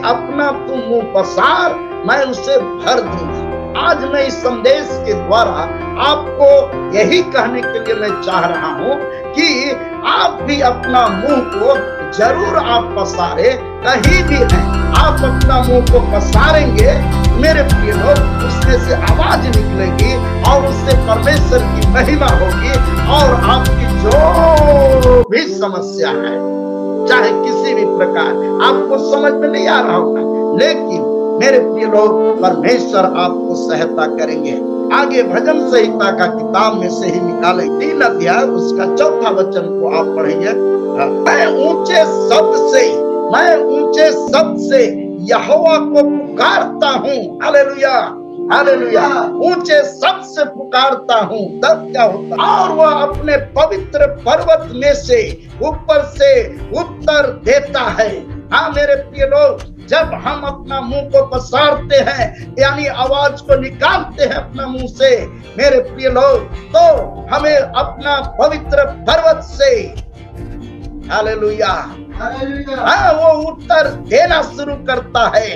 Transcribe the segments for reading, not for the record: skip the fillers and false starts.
अपना तू मुंह पसार, मैं उसे भर दूंगा। आज मैं इस संदेश के द्वारा आपको यही कहने के लिए मैं चाह रहा हूं कि आप भी अपना मुंह को जरूर आप पसारे। कहीं भी हैं आप अपना मुंह को पसारेंगे मेरे प्रिय लोग, उसमें से आवाज निकलेगी और उससे परमेश्वर की महिमा होगी। और आपकी जो भी समस्या है, चाहे किसी भी प्रकार, आपको समझ में नहीं आ रहा होगा, लेकिन मेरे प्रिय लोग परमेश्वर आपको सहायता करेंगे। आगे भजन संहिता का किताब में से ही निकाले 3 अध्याय उसका 4था वचन को आप पढ़ेंगे। मैं ऊंचे शब्द से यहोवा को पुकारता हूँ। Hallelujah, hallelujah. ऊंचे शब्द से पुकारता हूँ, तब क्या होता? और वह अपने पवित्र पर्वत में से ऊपर से उत्तर देता है। हाँ मेरे प्रिय लोग, जब हम अपना मुंह को पसारते हैं, यानी आवाज को निकालते हैं अपना मुंह से, मेरे प्रिय लोग, तो हमें अपना पवित्र पर्वत से, हालेलुया, हाँ, वो उत्तर देना शुरू करता है।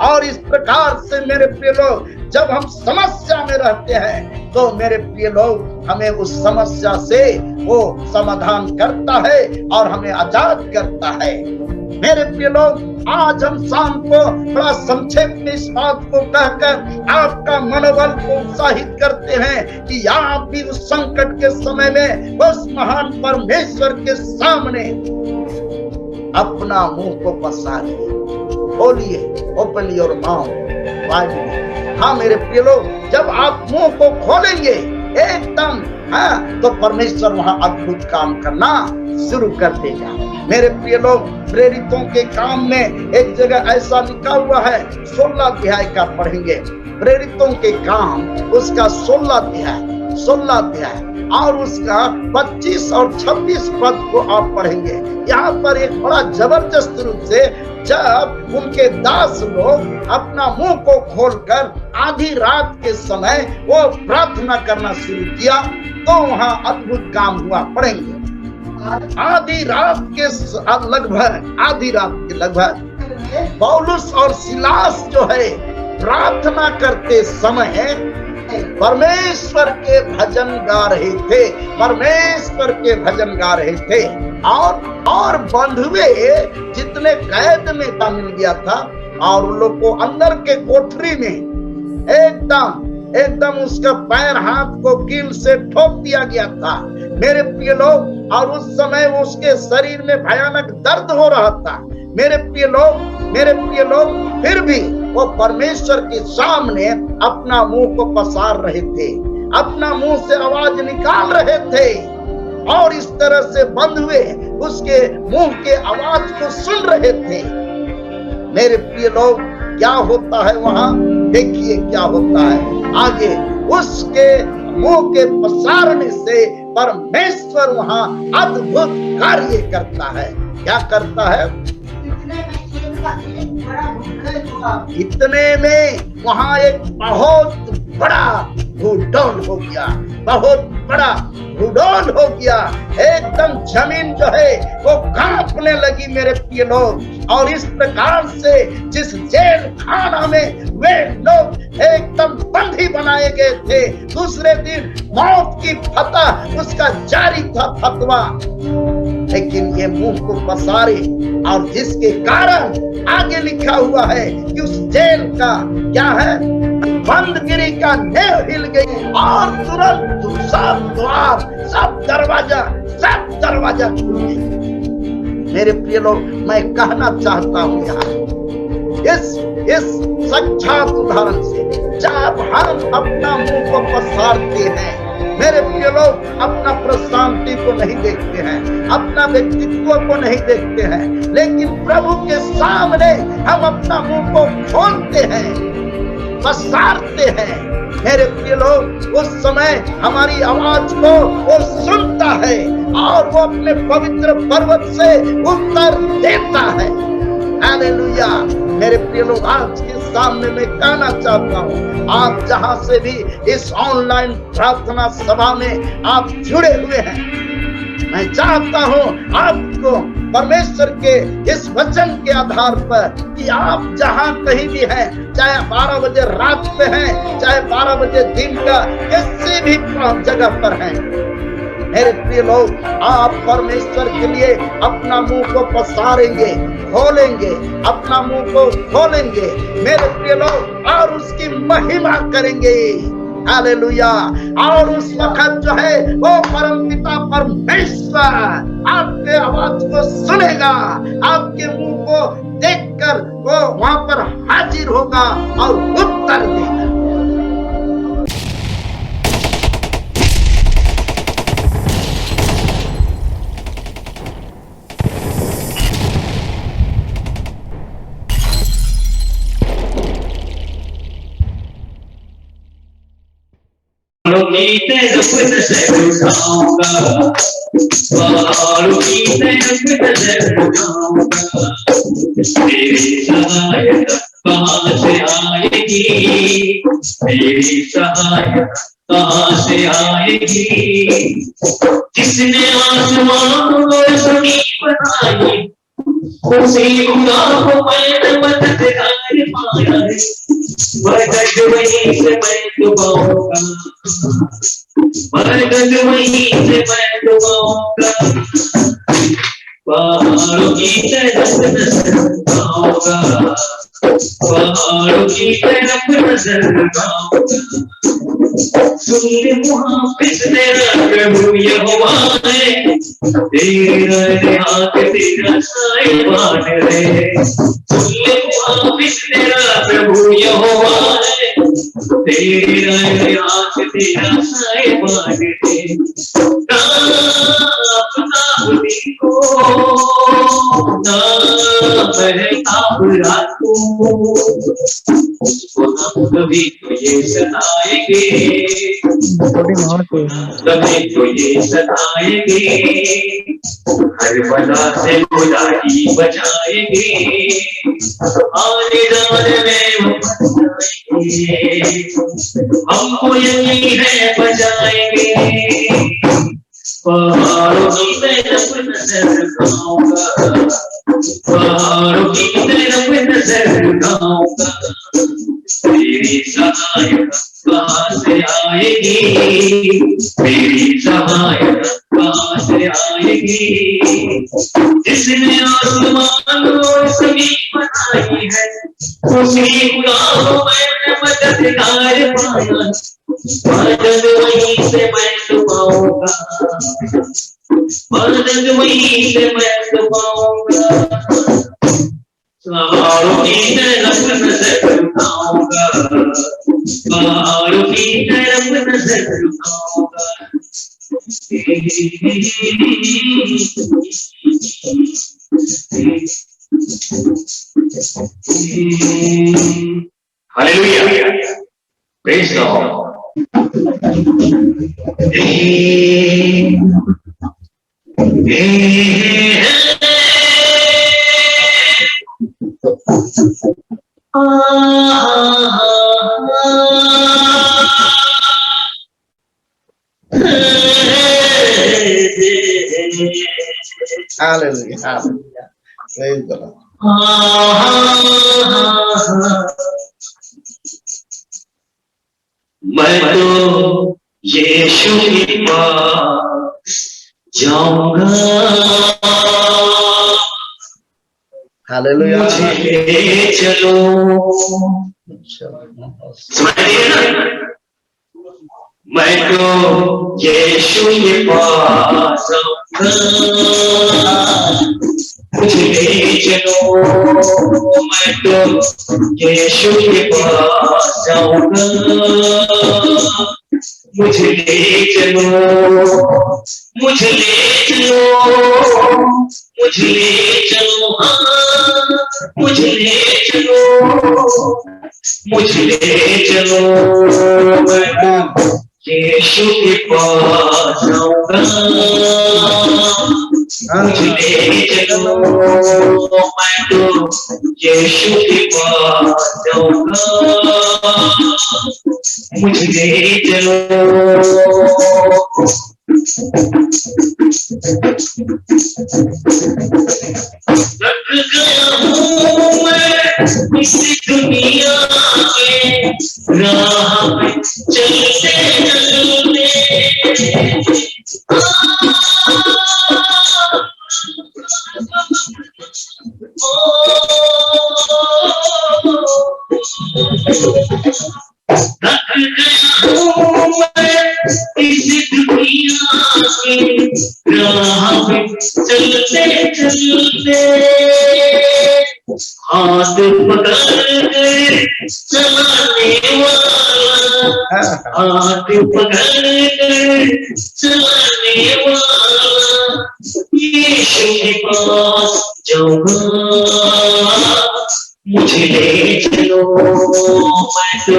और इस प्रकार से मेरे प्रिय लोग, जब हम समस्या में रहते हैं तो मेरे प्रिय लोग हमें उस समस्या से वो समाधान करता है और हमें आजाद करता है। मेरे प्रिय लोग, आज हम शाम को बड़ा संक्षेप में इस बात को कहकर आपका मनोबल को उत्साहित करते हैं कि आप भी उस संकट के समय में उस महान परमेश्वर के सामने अपना मुंह को पसारिए, बोलिए, ओपन योर माउथ वाइडली। हाँ मेरे प्रिय लोग, जब आप मुंह को खोलेंगे एकदम, हाँ, तो परमेश्वर वहां अद्भुत काम करना शुरू कर देगा। मेरे प्रिय लोग, प्रेरितों के काम में एक जगह ऐसा लिखा हुआ है, 16 अध्याय का पढ़ेंगे। प्रेरितों के काम उसका 16 अध्याय और उसका 25 और 26 पद को आप पढ़ेंगे। यहाँ पर एक बड़ा जबरदस्त रूप से, जब उनके दास लोग अपना मुंह को खोलकर आधी रात के समय वो प्रार्थना करना शुरू किया, तो वहां अद्भुत काम हुआ। पढ़ेंगे आधी रात के लगभग पौलुस और सिलास जो है प्रार्थना करते समय परमेश्वर के भजन गा रहे थे। और बंधुए जितने कैद में मिल गया था, और उन लोग को अंदर के कोठरी में एकदम उसका पैर हाथ को कील से ठोक दिया गया था मेरे प्रिय लोग। और उस समय उसके शरीर में भयानक दर्द हो रहा था मेरे प्रिय लोग, फिर भी वो परमेश्वर के सामने अपना मुंह को पसार रहे थे, अपना मुंह से आवाज निकाल रहे थे। और इस तरह से बंधुए उसके मुंह के आवाज को सुन रहे थे। मेरे प्रिय लोग, क्या होता है वहां? देखिए क्या होता है आगे। उसके मुंह के पसारने से परमेश्वर वहां अद्भुत कार्य करता है। क्या करता है? इतने में वहां एक बहुत बड़ा भूडौल हो गया, एकदम जमीन जो है वो कांपने लगी मेरे प्रिय लोग। और इस प्रकार से जिस जेल खाना में वे लोग एकदम बंदी बनाए गए थे, दूसरे दिन मौत की फतह उसका जारी था फतवा, लेकिन ये मुंह को पसारे, और जिसके कारण आगे लिखा हुआ है कि उस जेल का क्या है, बंदगिरी का नेव हिल गई और तुरंत सब द्वार, सब दरवाजा खुल गए। मेरे प्रिय लोग, मैं कहना चाहता हूँ यहाँ इस साक्षात उदाहरण से, जब हम अपना मुंह को पसारते हैं मेरे प्रिय लोग, अपना प्रशांति को नहीं देखते हैं, अपना व्यक्तित्व को नहीं देखते हैं, लेकिन प्रभु के सामने हम अपना मुंह को खोलते हैं, पसारते हैं मेरे प्रिय लोग, उस समय हमारी आवाज को वो सुनता है और वो अपने पवित्र पर्वत से उत्तर देता है। हालेलुया। मेरे प्रिय लोग, आज के सामने मैं कहना चाहता हूँ, आप जहां से भी इस ऑनलाइन प्रार्थना सभा में आप जुड़े हुए हैं, मैं चाहता हूँ आपको परमेश्वर के इस वचन के आधार पर कि आप जहां कहीं भी हैं, चाहे 12 बजे रात पे हैं, चाहे 12 बजे दिन का, किसी भी जगह पर हैं, मेरे प्रिय लोग, आप परमेश्वर के लिए अपना मुंह को पसारेंगे, खोलेंगे, अपना मुंह को खोलेंगे मेरे प्रिय लोग, और उसकी महिमा करेंगे। हालेलुया। और उस वक्त जो है वो परमपिता परमेश्वर आपके आवाज को सुनेगा, आपके मुंह को देखकर वो वहां पर हाजिर होगा और उत्तर देगा। कहाँ से आएगी, मेरी सहायता कहाँ से आएगी। जिसने आसमान और जमीन बनाई, उसी खुदा को मैंने मददगार पाया है। बरकत वहीं से मैं डुबाऊंगा, बरकत वहीं से मैं डुबाऊंगा। पहाड़ों की तरफ नजर आऊंगा, पहाड़ों की तरफ नजर आऊंगा। सुन मुहाफिज तेरा प्रभु यहोवा है, तेरे हाथ तेरा साहिबान है। सुन मुहाफिज तेरा प्रभु यहोवा है, तेरे हाथ तेरा साहिबान है। ना बहताब रात को, उसको हम कभी तो ये सताएंगे, कभी तो ये सताएंगे। हर बला से बुराई बचाएंगे, आने जाने में बचाएंगे, हमको यकीन है बचाएंगे। पहाड़ों की तरफ नजर आऊंगा, पहाड़ों की तरफ नजर आऊंगा। मेरी सहायता कहाँ से आएगी, मेरी सहायता कहाँ से आएगी। जिसने आसमान और जमीन बनाई है, उसी खुदा को मैंने मददगार पाया। मदद वहीं से मैं डुबाऊंगा, मदद वहीं से मैं डुबाऊंगा। पहाड़ों की तरफ नजर आऊंगा, पहाड़ों की तरफ नजर आऊंगा। Hallelujah, praise God. Hallelujah, hallelujah. Praise the Lord. मैं तो यीशु के पास जाऊंगा, Hallelujah. मुझे चलो। मैं तो यीशु के पास जाऊंगा, मुझे चलो। मैं तो यीशु के पास जाऊंगा, मुझे ले चलो, मुझे ले चलो, मुझे ले चलो, हाँ मुझे ले चलो, मुझे ले चलो। मैं यीशु के पास जाऊंगा, मुझे ले चलो। मैं तो यीशु के पास जाऊंगा, मुझे ले चलो। थक गया हूँ मैं इस दुनिया के राह पे चलते थक गया हूँ मैं इस दुनिया के राह पे चलते चलते हाथ पकड़ कर चलाने वाला हाथ पकड़ कर चलाने वाला यीशु के पास जाऊंगा मुझे ले चलो मैं तो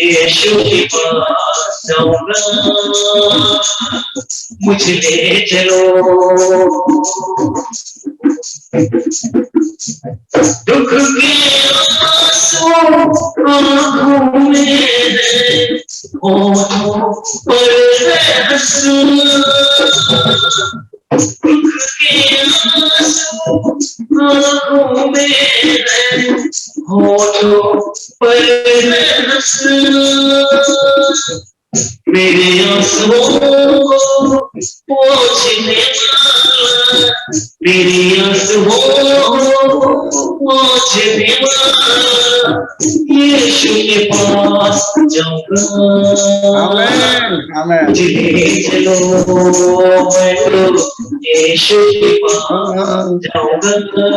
यीशु के पास जाऊंगा मुझे ले चलो दुख के आंसू आंखों में है होठों पर है आंसू दुख के आंसू आंखों में है होठों पर है आंसू मेरे आंसुओं को पोंछने वाला मेरे आंसुओं को पोंछने वाला यीशु के पास जाऊंगा मुझे ले चलो मैं तो यीशु के पास जाऊंगा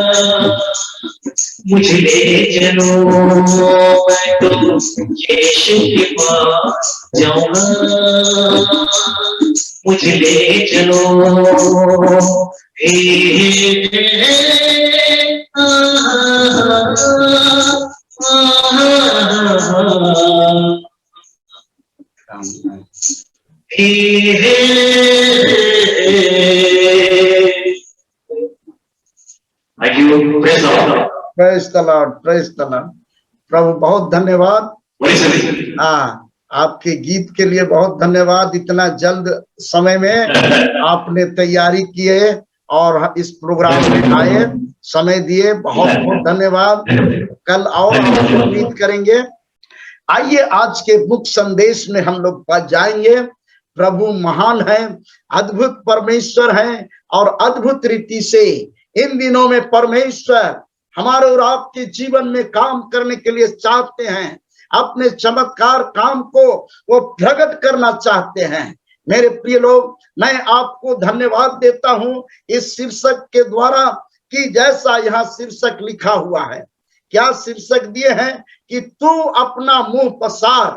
मुझे ले चलो मैं तो यीशु के पास जाऊंगा मुझे ले चलो praise the Lord, praise the Lord. प्रभु बहुत धन्यवाद। आपके गीत के लिए बहुत धन्यवाद। इतना जल्द समय में आपने तैयारी किए और इस प्रोग्राम में आए, समय दिए, बहुत बहुत धन्यवाद। कल और उम्मीद करेंगे। आइए आज के मुख्य संदेश में हम लोग जाएंगे। प्रभु महान है, अद्भुत परमेश्वर है और अद्भुत रीति से इन दिनों में परमेश्वर हमारे और आपके जीवन में काम करने के लिए चाहते हैं। अपने चमत्कार काम को वो प्रकट करना चाहते हैं। मेरे प्रिय लोग, मैं आपको धन्यवाद देता हूं इस शीर्षक के द्वारा कि जैसा यहाँ शीर्षक लिखा हुआ है। क्या शीर्षक दिए हैं कि तू अपना मुंह पसार,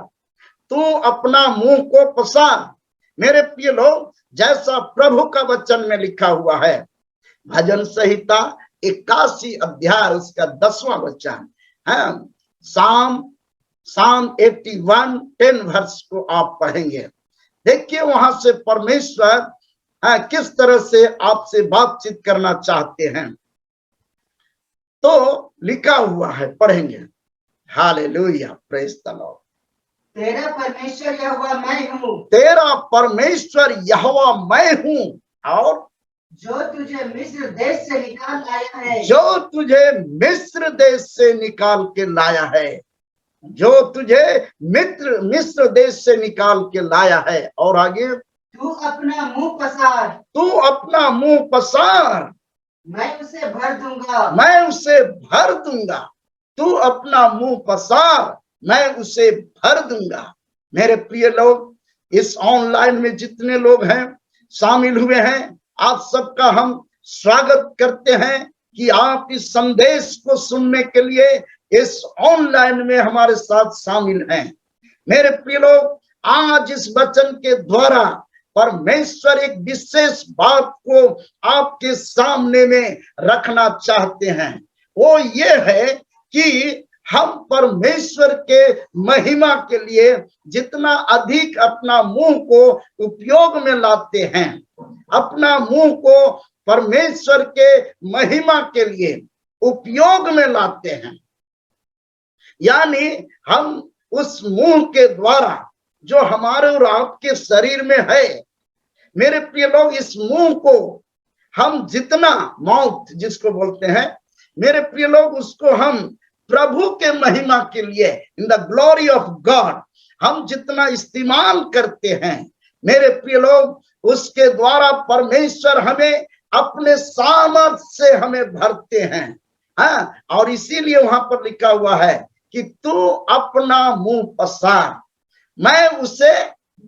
तू अपना मुंह को पसार। मेरे प्रिय लोग, जैसा प्रभु का वचन में लिखा हुआ है, भजन संहिता 81 अध्याय उसका 10वां वचन है। साम 81 10 वर्ष को आप पढ़ेंगे। देखिए वहां से परमेश्वर किस तरह से आपसे बातचीत करना चाहते हैं। तो लिखा हुआ है, पढ़ेंगे। Hallelujah, praise the Lord. तेरा परमेश्वर यहोवा मैं हूँ, तेरा परमेश्वर यहोवा मैं हूँ, और जो तुझे मिस्र देश से निकाल लाया है, जो तुझे मिस्र देश से निकाल के लाया है, जो तुझे मिस्र देश से निकाल के लाया है। और आगे, तू अपना मुंह पसार, तू अपना मुंह पसार, मैं उसे भर दूंगा, मैं उसे भर दूंगा। तू अपना मुंह पसार, मैं उसे भर दूंगा। मेरे प्रिय लोग, इस ऑनलाइन में जितने लोग हैं, शामिल हुए हैं, आप सबका हम स्वागत करते हैं कि आप इस संदेश को सुनने के लिए इस ऑनलाइन में हमारे साथ शामिल हैं। मेरे प्रिय लोग, आज इस वचन के द्वारा परमेश्वर एक विशेष बात को आपके सामने में रखना चाहते हैं। वो ये है कि हम परमेश्वर के महिमा के लिए जितना अधिक अपना मुंह को उपयोग में लाते हैं, अपना मुंह को परमेश्वर के महिमा के लिए उपयोग में लाते हैं, यानी हम उस मुंह के द्वारा जो हमारे और आपके शरीर में है, मेरे प्रिय लोग, इस मुंह को हम जितना, माउथ जिसको बोलते हैं, मेरे प्रिय लोग, उसको हम प्रभु के महिमा के लिए, in the glory of God, हम जितना इस्तेमाल करते हैं मेरे प्रिय लोग, उसके द्वारा परमेश्वर हमें अपने सामर्थ से हमें भरते हैं। हाँ, और इसीलिए वहां पर लिखा हुआ है कि तू अपना मुंह पसार, मैं उसे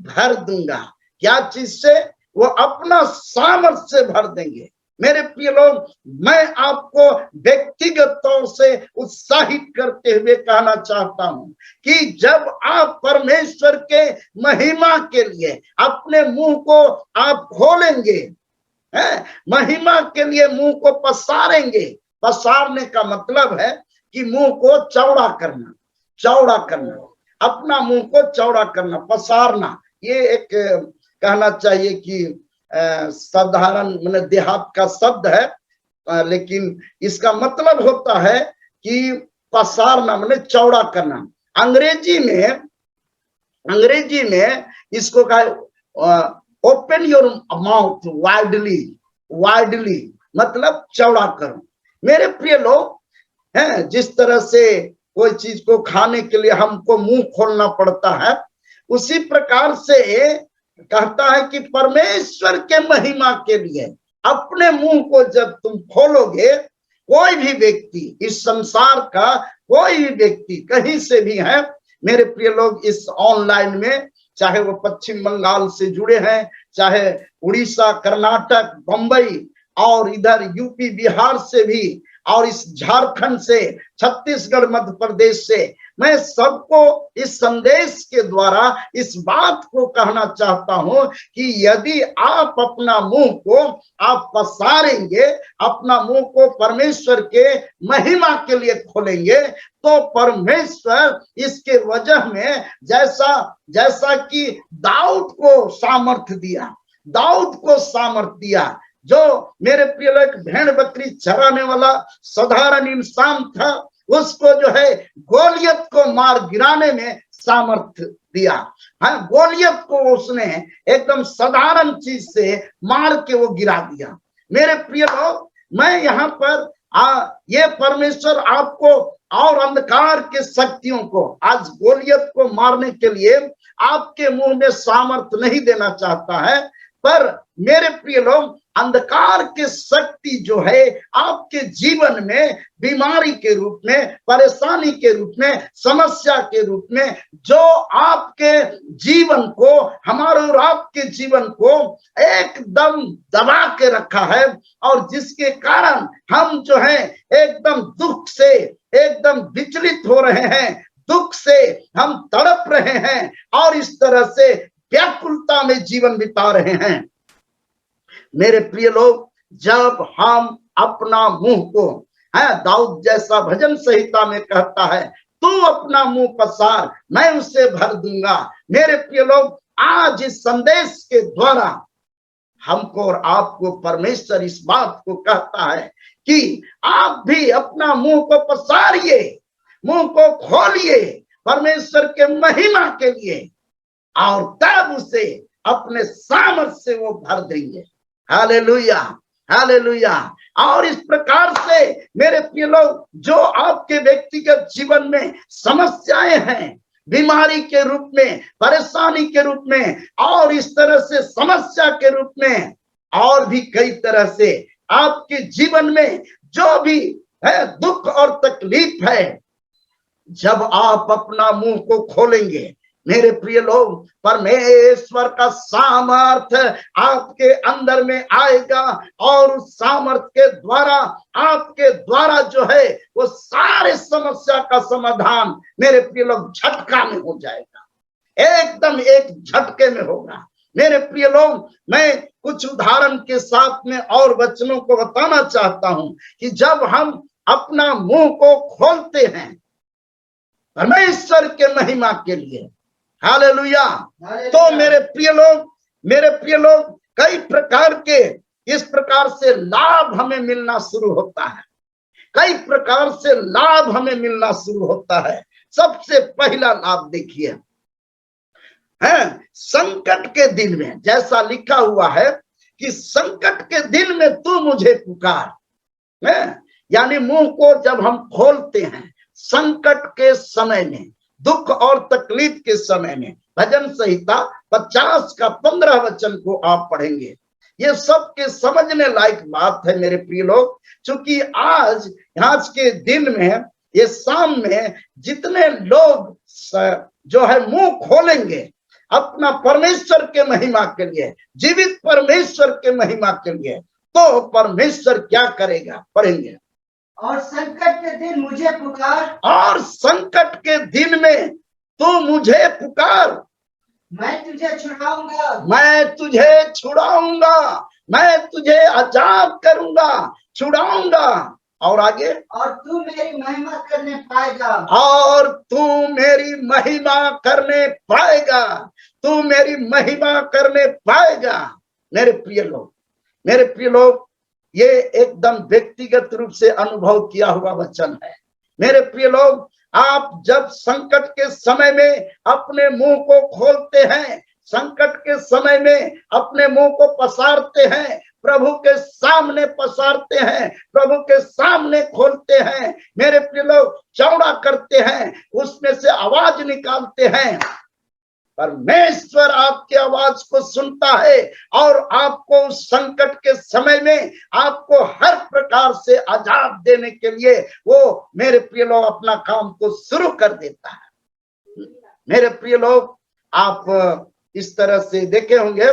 भर दूंगा। क्या चीज से? वो अपना सामर्थ से भर देंगे। मेरे प्रिय लोग, मैं आपको व्यक्तिगत तौर से उत्साहित करते हुए कहना चाहता हूं कि जब आप परमेश्वर के महिमा के लिए अपने मुंह को आप खोलेंगे, महिमा के लिए मुंह को पसारेंगे। पसारने का मतलब है कि मुंह को चौड़ा करना, चौड़ा करना, अपना मुंह को चौड़ा करना, पसारना। ये एक कहना चाहिए कि साधारण मतलब देहात का शब्द है, लेकिन इसका मतलब होता है कि पसारना मतलब चौड़ा करना। अंग्रेजी में इसको कहा open your mouth widely, widely मतलब चौड़ा करो। मेरे प्रिय लोग, हैं, जिस तरह से कोई चीज को खाने के लिए हमको मुंह खोलना पड़ता है, उसी प्रकार से कहता है कि परमेश्वर के महिमा के लिए अपने मुंह को जब तुम खोलोगे, कोई भी व्यक्ति, इस संसार का कोई भी व्यक्ति कहीं से भी है मेरे प्रिय लोग, इस ऑनलाइन में, चाहे वो पश्चिम बंगाल से जुड़े हैं, चाहे उड़ीसा, कर्नाटक, बंबई और इधर यूपी बिहार से भी, और इस झारखंड से, छत्तीसगढ़, मध्य प्रदेश से, मैं सबको इस संदेश के द्वारा इस बात को कहना चाहता हूं कि यदि आप अपना मुंह को आप पसारेंगे, अपना मुंह को परमेश्वर के महिमा के लिए खोलेंगे, तो परमेश्वर इसके वजह में जैसा कि दाऊद को सामर्थ दिया, दाऊद को सामर्थ दिया, जो मेरे प्रिय लोग भेड़ बकरी चराने वाला साधारण इंसान था, उसको जो है गोलियत को मार गिराने में सामर्थ दिया। हाँ, गोलियत को उसने एकदम साधारण चीज से मार के वो गिरा दिया। मेरे प्रिय लोग, मैं यहाँ पर ये परमेश्वर आपको और अंधकार के शक्तियों को आज गोलियत को मारने के लिए आपके मुंह में सामर्थ नहीं देना चाहता है, पर मेरे प्रिय लोग, अंधकार के शक्ति जो है आपके जीवन में बीमारी के रूप में, परेशानी के रूप में, समस्या के रूप में, जो आपके जीवन को, हमारे और आपके जीवन को एकदम दबा के रखा है, और जिसके कारण हम जो है एकदम दुख से एकदम विचलित हो रहे हैं, दुख से हम तड़प रहे हैं, और इस तरह से व्याकुलता में जीवन बिता रहे हैं। मेरे प्रिय लोग, जब हम अपना मुंह को, है, दाऊद जैसा भजन संहिता में कहता है, तू अपना मुंह पसार, मैं उसे भर दूंगा। मेरे प्रिय लोग, आज इस संदेश के द्वारा हमको और आपको परमेश्वर इस बात को कहता है कि आप भी अपना मुंह को पसारिए, मुंह को खोलिए परमेश्वर के महिमा के लिए, और तब उसे अपने सामर्थ से वो भर देंगे। Hallelujah, hallelujah. और इस प्रकार से मेरे प्रिय लोग, जो आपके व्यक्तिगत जीवन में समस्याएं हैं, बीमारी के रूप में, परेशानी के रूप में, और इस तरह से समस्या के रूप में, और भी कई तरह से आपके जीवन में जो भी है दुख और तकलीफ है, जब आप अपना मुंह को खोलेंगे मेरे प्रिय लोग, परमेश्वर का सामर्थ आपके अंदर में आएगा, और उस सामर्थ के द्वारा आपके द्वारा जो है वो सारे समस्या का समाधान मेरे प्रिय लोग झटका में हो जाएगा, एकदम एक झटके में होगा। मेरे प्रिय लोग, मैं कुछ उदाहरण के साथ में और वचनों को बताना चाहता हूं कि जब हम अपना मुंह को खोलते हैं परमेश्वर के महिमा के लिए, हालेलुया, तो मेरे प्रिय लोग कई प्रकार के इस प्रकार से लाभ हमें मिलना शुरू होता है, कई प्रकार से लाभ हमें मिलना शुरू होता है। सबसे पहला लाभ देखिए, है। संकट के दिन में, जैसा लिखा हुआ है कि संकट के दिन में तू मुझे पुकार, है। यानी मुंह को जब हम खोलते हैं संकट के समय में, दुख और तकलीफ के समय में, भजन संहिता 50 का 15 वचन को आप पढ़ेंगे। ये सब के समझने लायक बात है मेरे प्रिय लोग, क्योंकि आज के दिन में, ये शाम में जितने लोग जो है मुंह खोलेंगे अपना परमेश्वर के महिमा के लिए, जीवित परमेश्वर के महिमा के लिए, तो परमेश्वर क्या करेगा, पढ़ेंगे। और संकट के दिन मुझे पुकार, और संकट के दिन में तू मुझे पुकार, मैं तुझे छुड़ाऊंगा, मैं तुझे छुड़ाऊंगा, मैं तुझे आजाद करूंगा, छुड़ाऊंगा। और आगे, और तू मेरी महिमा करने पाएगा, और तू मेरी महिमा करने पाएगा, तू मेरी महिमा करने पाएगा। मेरे प्रिय लोग, ये एकदम व्यक्तिगत रूप से अनुभव किया हुआ वचन है। मेरे प्रिय लोग, आप जब संकट के समय में अपने मुंह को खोलते हैं, संकट के समय में अपने मुंह को पसारते हैं, प्रभु के सामने पसारते हैं, प्रभु के सामने खोलते हैं, मेरे प्रिय लोग, चौड़ा करते हैं, उसमें से आवाज निकालते हैं, परमेश्वर आपकी आवाज को सुनता है और आपको उस संकट के समय में आपको हर प्रकार से आजाद देने के लिए वो, मेरे प्रिय लोग, अपना काम को शुरू कर देता है। मेरे प्रिय लोग, आप इस तरह से देखे होंगे,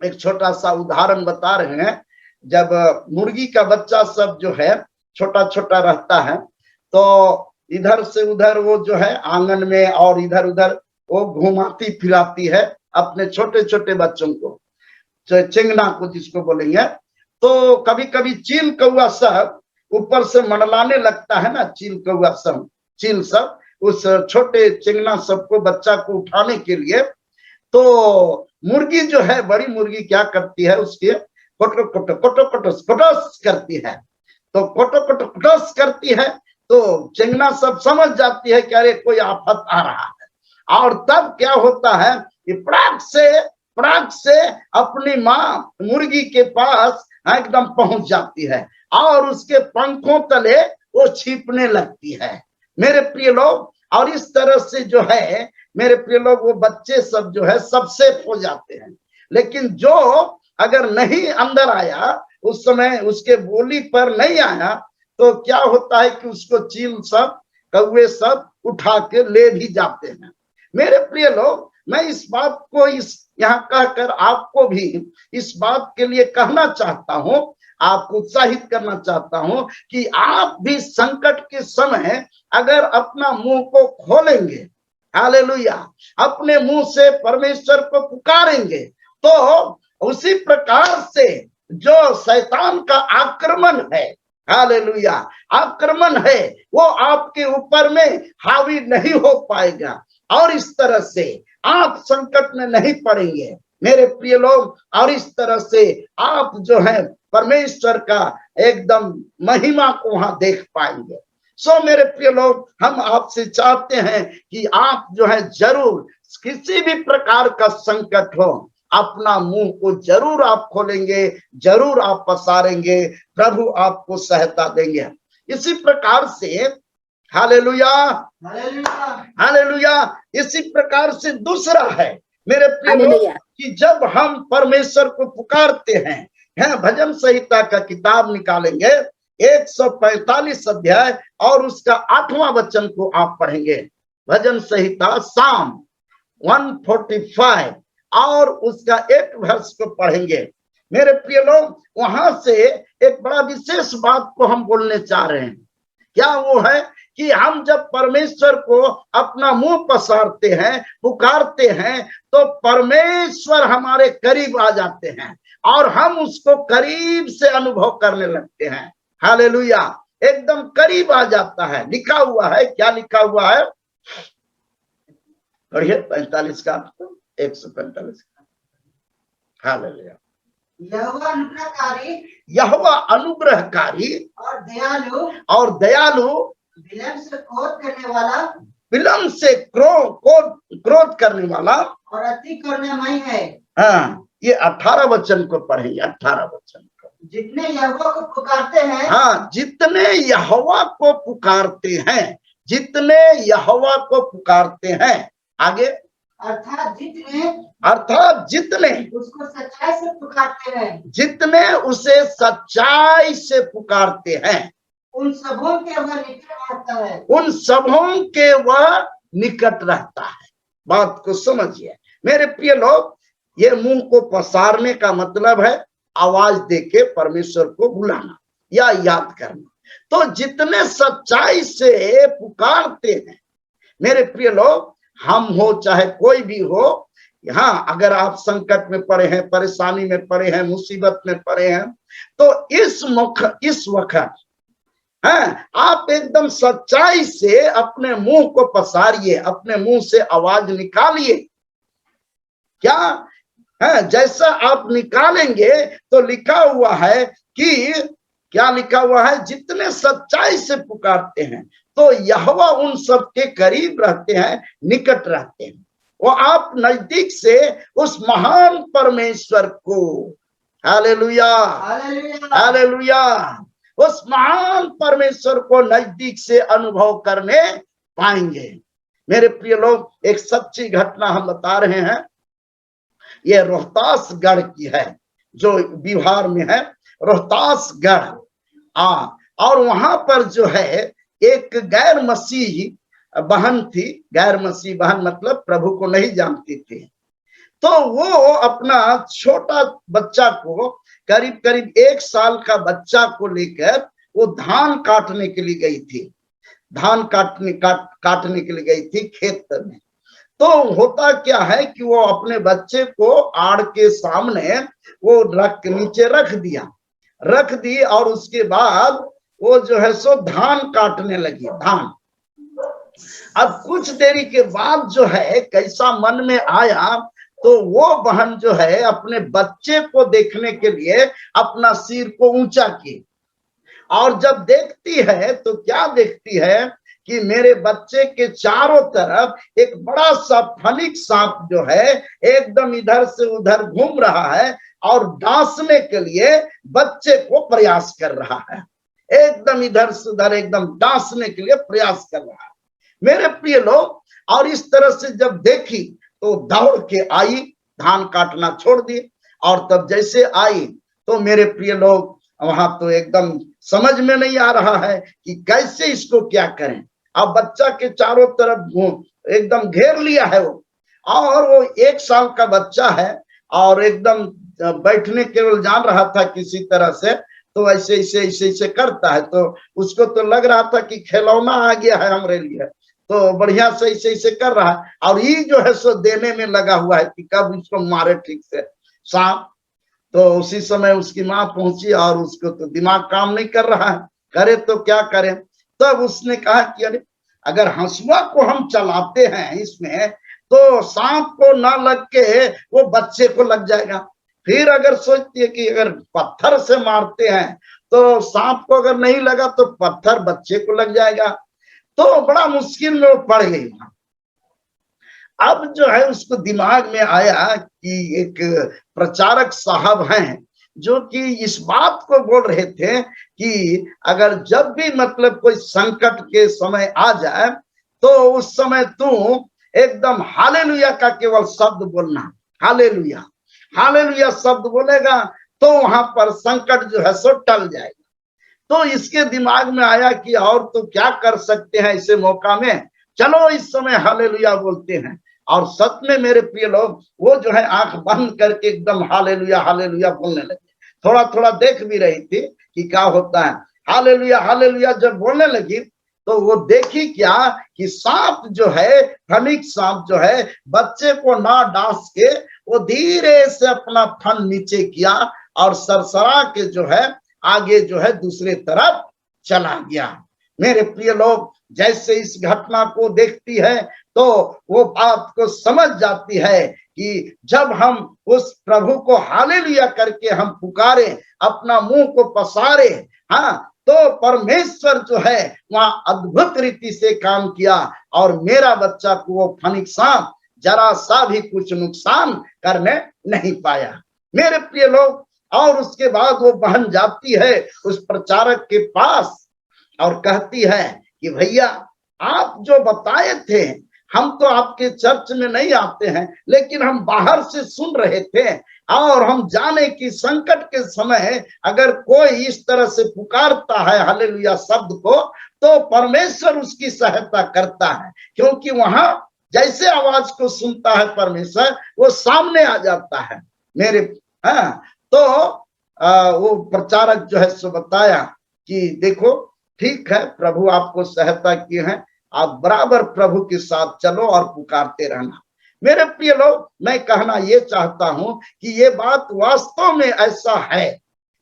एक छोटा सा उदाहरण बता रहे हैं। जब मुर्गी का बच्चा सब जो है छोटा छोटा रहता है, तो इधर से उधर वो जो है आंगन में और इधर उधर वो घुमाती फिराती है अपने छोटे छोटे बच्चों को, चिंगना को जिसको बोलेंगे। तो कभी कभी चील कौआ सब ऊपर से मंडलाने लगता है ना, चील कौआ सब, चील सब उस छोटे चिंगना सबको, बच्चा को उठाने के लिए। तो मुर्गी जो है, बड़ी मुर्गी क्या करती है, उसके कोटोस करती है। तो कोटोस करती है, तो चिंगना सब समझ जाती है कि अरे कोई आफत आ रहा है। और तब क्या होता है कि पराग से अपनी माँ मुर्गी के पास एकदम पहुंच जाती है और उसके पंखों तले वो छिपने लगती है, मेरे प्रिय लोग। और इस तरह से जो है मेरे प्रिय लोग, वो बच्चे सब जो है सब सेफ हो जाते हैं। लेकिन जो अगर नहीं अंदर आया, उस समय उसके बोली पर नहीं आया, तो क्या होता है कि उसको चील सब, कौवे सब उठा के ले भी जाते हैं। मेरे प्रिय लोग, मैं इस बात को यहाँ कहकर आपको भी इस बात के लिए कहना चाहता हूँ, आपको उत्साहित करना चाहता हूँ कि आप भी संकट के समय अगर अपना मुंह को खोलेंगे, हालेलुया, अपने मुंह से परमेश्वर को पुकारेंगे, तो उसी प्रकार से जो शैतान का आक्रमण है, हालेलुया, आक्रमण है, वो आपके ऊपर में हावी नहीं हो पाएगा और इस तरह से आप संकट में नहीं पड़ेंगे, मेरे प्रिय लोग। और इस तरह से आप जो है परमेश्वर का एकदम महिमा को वहां देख पाएंगे। सो मेरे प्रिय लोग, हम आपसे चाहते हैं कि आप जो है जरूर किसी भी प्रकार का संकट हो, अपना मुंह को जरूर आप खोलेंगे, जरूर आप पसारेंगे, प्रभु आपको सहायता देंगे। इसी प्रकार से हालेलुया, हालेलुया, इसी प्रकार से दूसरा है मेरे प्रिय लोग कि जब हम परमेश्वर को पुकारते हैं, भजन संहिता का किताब निकालेंगे 145 अध्याय और उसका 8वां वचन को आप पढ़ेंगे। भजन संहिता साम 145 और उसका 8 वर्ष को पढ़ेंगे। मेरे प्रिय लोग, वहां से एक बड़ा विशेष बात को हम बोलने चाह रहे हैं। क्या वो है कि हम जब परमेश्वर को अपना मुंह पसारते हैं, पुकारते हैं, तो परमेश्वर हमारे करीब आ जाते हैं और हम उसको करीब से अनुभव करने लगते हैं। हालेलुया, एकदम करीब आ जाता है। लिखा हुआ है, क्या लिखा हुआ है, पढ़िए 45 का 145 का। हालेलुया, यहोवा अनुग्रहकारी और दयालु और दयालु, विलंब से क्रोध करने वाला विलम्ब से क्रोध करने वाला और अति करुणामय है। हाँ, ये 18 वचन को पढ़ेंगे, 18 वचन को। जितने यहोवा को पुकारते हैं, हाँ, जितने यहोवा को पुकारते हैं, जितने यहोवा को पुकारते हैं, आगे अर्थात जितने उसको सच्चाई से पुकारते हैं, जितने उसे सच्चाई से पुकारते हैं, उन सबों के वह निकट रहता है। उन सबों के वह निकट रहता है। बात को समझिए मेरे प्रिय लोग, ये मुंह को पसारने का मतलब है आवाज देके परमेश्वर को बुलाना या याद करना। तो जितने सच्चाई से पुकारते हैं मेरे प्रिय लोग, हम हो चाहे कोई भी हो, यहाँ अगर आप संकट में पड़े हैं, परेशानी में पड़े हैं, मुसीबत में पड़े हैं, तो इस वक्त आप एकदम सच्चाई से अपने मुंह को पसारिए, अपने मुंह से आवाज निकालिए। क्या है? जैसा आप निकालेंगे तो लिखा हुआ है कि क्या लिखा हुआ है? जितने सच्चाई से पुकारते हैं तो यहोवा उन सब के करीब रहते हैं, निकट रहते हैं। वो आप नजदीक से उस महान परमेश्वर को, हालेलुया हालेलुया, उस महान परमेश्वर को नजदीक से अनुभव करने पाएंगे। मेरे प्रिय लोग, एक सच्ची घटना हम बता रहे हैं, ये रोहतासगढ़ की है, जो बिहार में है, रोहतासगढ़। और वहां पर जो है एक गैर मसीह बहन थी। गैर मसीह बहन मतलब प्रभु को नहीं जानती थी। तो वो अपना छोटा बच्चा को, करीब करीब 1 साल का बच्चा को लेकर वो धान काटने के लिए गई थी। धान काटने के लिए गई थी खेत में। तो होता क्या है कि वो अपने बच्चे को आड़ के सामने वो नीचे रख दी और उसके बाद वो जो है सो धान काटने लगी। धान अब कुछ देरी के बाद जो है कैसा मन में आया, तो वो बहन जो है अपने बच्चे को देखने के लिए अपना सिर को ऊंचा की, और जब देखती है तो क्या देखती है कि मेरे बच्चे के चारों तरफ एक बड़ा सा फनिक सांप जो है एकदम इधर से उधर घूम रहा है और डांसने के लिए बच्चे को प्रयास कर रहा है। एकदम इधर से उधर एकदम डांसने के लिए प्रयास कर रहा है मेरे प्रिय लोग। और इस तरह से जब देखी तो दौड़ के आई, धान काटना छोड़ दी, और तब जैसे आई तो मेरे प्रिय लोग वहां तो एकदम समझ में नहीं आ रहा है कि कैसे इसको क्या करें। अब बच्चा के चारों तरफ एकदम घेर लिया है वो, और वो 1 साल का बच्चा है और एकदम बैठने केवल जान रहा था किसी तरह से, तो ऐसे करता है। तो उसको तो लग रहा था कि खिलौना आ गया है हमारे लिए, तो बढ़िया से ऐसे कर रहा है, और ये जो है सो देने में लगा हुआ है कि कब इसको मारे ठीक से सांप। तो उसी समय उसकी माँ पहुंची और उसको तो दिमाग काम नहीं कर रहा है, करे तो क्या करे। तब उसने कहा कि अरे अगर हंसुआ को हम चलाते हैं इसमें तो सांप को ना लग के वो बच्चे को लग जाएगा। फिर अगर सोचती है कि अगर पत्थर से मारते हैं तो सांप को अगर नहीं लगा तो पत्थर बच्चे को लग जाएगा। तो बड़ा मुश्किल में वो पड़ गई। अब जो है उसको दिमाग में आया कि एक प्रचारक साहब हैं जो कि इस बात को बोल रहे थे कि अगर जब भी मतलब कोई संकट के समय आ जाए तो उस समय तू एकदम हालेलुया का केवल शब्द बोलना, हालेलुया हालेलुया शब्द बोलेगा तो वहां पर संकट जो है सो टल जाएगा। तो इसके दिमाग में आया कि और तो क्या कर सकते हैं ऐसे मौका में, चलो इस समय हालेलुया बोलते हैं। और सच में मेरे प्रिय लोग, वो जो है आंख बंद करके एकदम हालेलुया हालेलुया बोलने लगे। थोड़ा थोड़ा देख भी रही थी कि क्या होता है। हालेलुया हालेलुया जब बोलने लगी तो वो देखी क्या कि सांप जो है, फनिक सांप जो है, बच्चे को ना डांस के वो धीरे से अपना फन नीचे किया और सरसरा के जो है आगे जो है दूसरे तरफ चला गया। मेरे प्रिय लोग, जैसे इस घटना को देखती है तो वो बात को समझ जाती है कि जब हम उस प्रभु को हालेलुया करके हम पुकारे, अपना मुंह को पसारे, हाँ, तो परमेश्वर जो है वहां अद्भुत रीति से काम किया और मेरा बच्चा को वो फनिक सांप जरा सा भी कुछ नुकसान करने नहीं पाया। मेरे प्रिय लोग, और उसके बाद वो बहन जाती है उस प्रचारक के पास और कहती है कि भैया आप जो बताए थे, हम तो आपके चर्च में नहीं आते हैं, लेकिन हम बाहर से सुन रहे थे और हम जाने कि संकट के समय अगर कोई इस तरह से पुकारता है हालेलुया शब्द को, तो परमेश्वर उसकी सहायता करता है, क्योंकि वहां जैसे आवाज को सुनता है परमेश्वर, वो सामने आ जाता है। मेरे तो वो प्रचारक जो है सो बताया कि देखो ठीक है, प्रभु आपको सहायता किए हैं, आप बराबर प्रभु के साथ चलो और पुकारते रहना। मेरे प्रिय लोग, मैं कहना ये चाहता हूं कि ये बात वास्तव में ऐसा है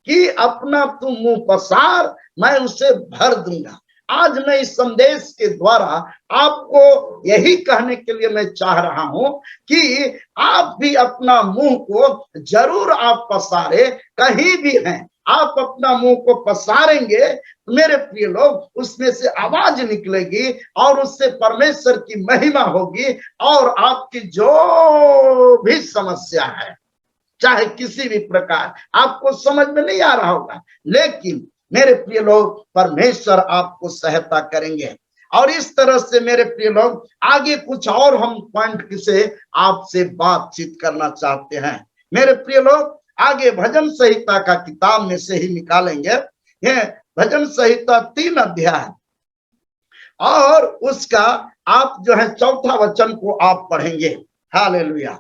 कि अपना तू मुंह पसार, मैं उसे भर दूंगा। आज मैं इस संदेश के द्वारा आपको यही कहने के लिए मैं चाह रहा हूं कि आप भी अपना मुंह को जरूर आप पसारे, कहीं भी हैं आप अपना मुंह को पसारेंगे, मेरे प्रिय लोग, उसमें से आवाज निकलेगी और उससे परमेश्वर की महिमा होगी और आपकी जो भी समस्या है, चाहे किसी भी प्रकार, आपको समझ में नहीं आ रहा होगा, लेकिन मेरे प्रिय लोग परमेश्वर आपको सहायता करेंगे। और इस तरह से मेरे प्रिय लोग आगे कुछ और हम पॉइंट से आपसे बातचीत करना चाहते हैं। मेरे प्रिय लोग आगे भजन संहिता का किताब में से ही निकालेंगे, ये भजन संहिता 3 अध्याय और उसका आप जो है 4था वचन को आप पढ़ेंगे। हालेलुया।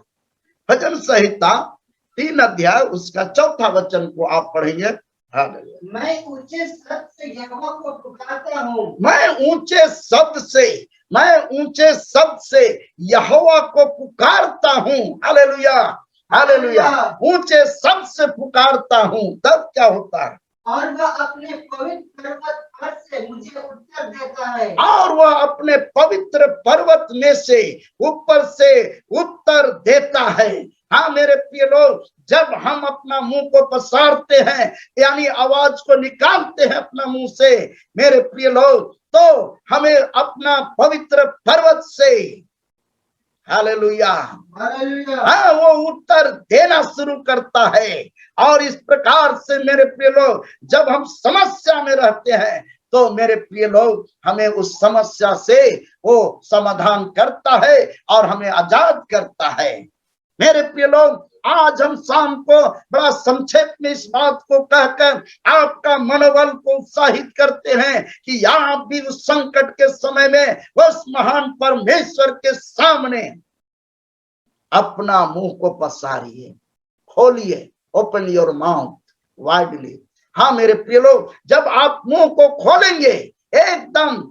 भजन संहिता 3 अध्याय उसका 4था वचन को आप पढ़ेंगे। मैं ऊंचे शब्द से यहोवा को पुकारता हूँ, मैं ऊंचे शब्द से यहोवा को पुकारता हूँ। Hallelujah hallelujah. ऊंचे शब्द से पुकारता हूँ, तब क्या होता है? और वह अपने पवित्र पर्वत पर से मुझे उत्तर देता है, और वह अपने पवित्र पर्वत में से ऊपर से उत्तर देता है। हाँ मेरे प्रिय लोग, जब हम अपना मुंह को पसारते हैं, यानी आवाज को निकालते हैं अपना मुंह से, मेरे प्रिय लोग, तो हमें अपना पवित्र पर्वत से हालेलुया हाँ वो उत्तर देना शुरू करता है। और इस प्रकार से मेरे प्रिय लोग, जब हम समस्या में रहते हैं तो मेरे प्रिय लोग हमें उस समस्या से वो समाधान करता है और हमें आजाद करता है। मेरे प्रिय लोग, आज हम शाम को बड़ा संक्षेप में इस बात को कहकर आपका मनोबल को उत्साहित करते हैं कि आप भी उस संकट के समय में उस महान परमेश्वर के सामने अपना मुंह को पसारिए, खोलिए, ओपन योर माउथ वाइडली। हाँ मेरे प्रिय लोग, जब आप मुंह को खोलेंगे एकदम,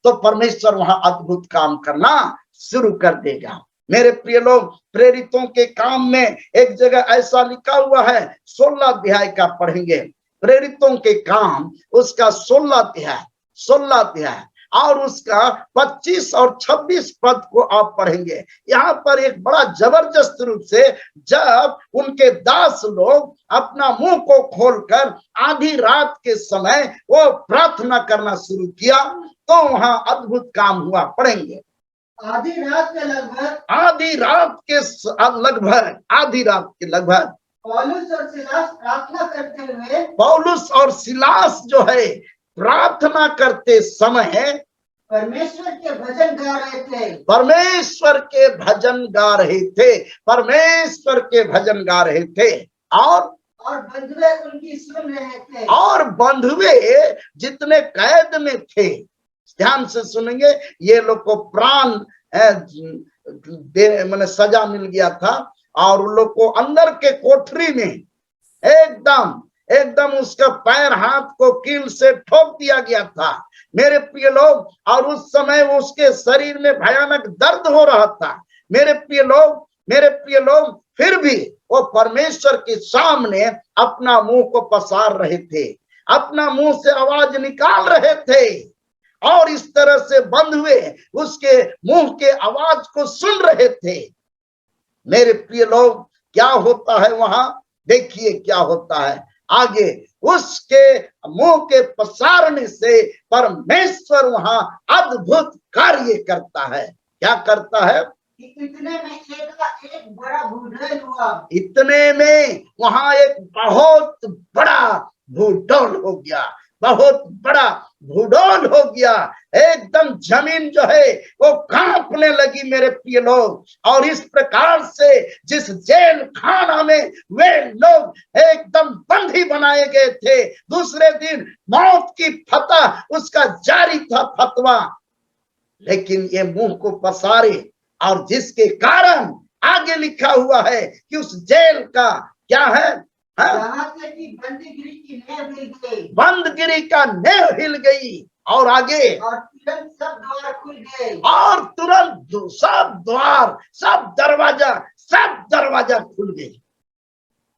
तो परमेश्वर वहां अद्भुत काम करना शुरू कर देगा। मेरे प्रिय लोग, प्रेरितों के काम में एक जगह ऐसा लिखा हुआ है, 16 अध्याय का पढ़ेंगे, प्रेरितों के काम उसका 16 अध्याय और उसका 25 और 26 पद को आप पढ़ेंगे। यहाँ पर एक बड़ा जबरदस्त रूप से जब उनके दास लोग अपना मुंह को खोलकर आधी रात के समय वो प्रार्थना करना शुरू किया, तो वहां अद्भुत काम हुआ। पढ़ेंगे आधी रात के लगभग पौलुस और सिलास जो है प्रार्थना करते समय परमेश्वर के भजन गा रहे थे, और बंधुए उनकी सुन रहे थे, और बंधुए जितने कैद में थे, ध्यान से सुनेंगे, ये लोग को प्राण मैंने सजा मिल गया था और उन लोग को अंदर के कोठरी में एकदम उसका पैर हाथ को कील से ठोक दिया गया था। मेरे प्रिय लोग, और उस समय वो उसके शरीर में भयानक दर्द हो रहा था। मेरे प्रिय लोग, फिर भी वो परमेश्वर के सामने अपना मुंह को पसार रहे थे, अपना मुंह से आवाज निकाल रहे थे, और इस तरह से बंद हुए उसके मुंह के आवाज को सुन रहे थे। मेरे प्रिय लोग, क्या होता है वहां? देखिए क्या होता है। आगे उसके मुंह के पसारने से परमेश्वर वहां अद्भुत कार्य करता है। क्या करता है? इतने में एक बड़ा भूडोल हुआ। इतने में वहां एक बहुत बड़ा भूडोल हो गया, बहुत बड़ा भूडोल हो गया। एकदम जमीन जो है वो कांपने लगी मेरे प्रिय लोग। और इस प्रकार से जिस जेल खाना में वे लोग एकदम बंदी बनाए गए थे, दूसरे दिन मौत की फतह उसका जारी था फतवा, लेकिन ये मुंह को पसारे, और जिसके कारण आगे लिखा हुआ है कि उस जेल का क्या है, बंदगिरी की नेव हिल गई, बंदगिरी का नेव हिल गई। और आगे और तुरंत सब द्वार खुल गए, और तुरंत सब द्वार, सब दरवाजा खुल गए।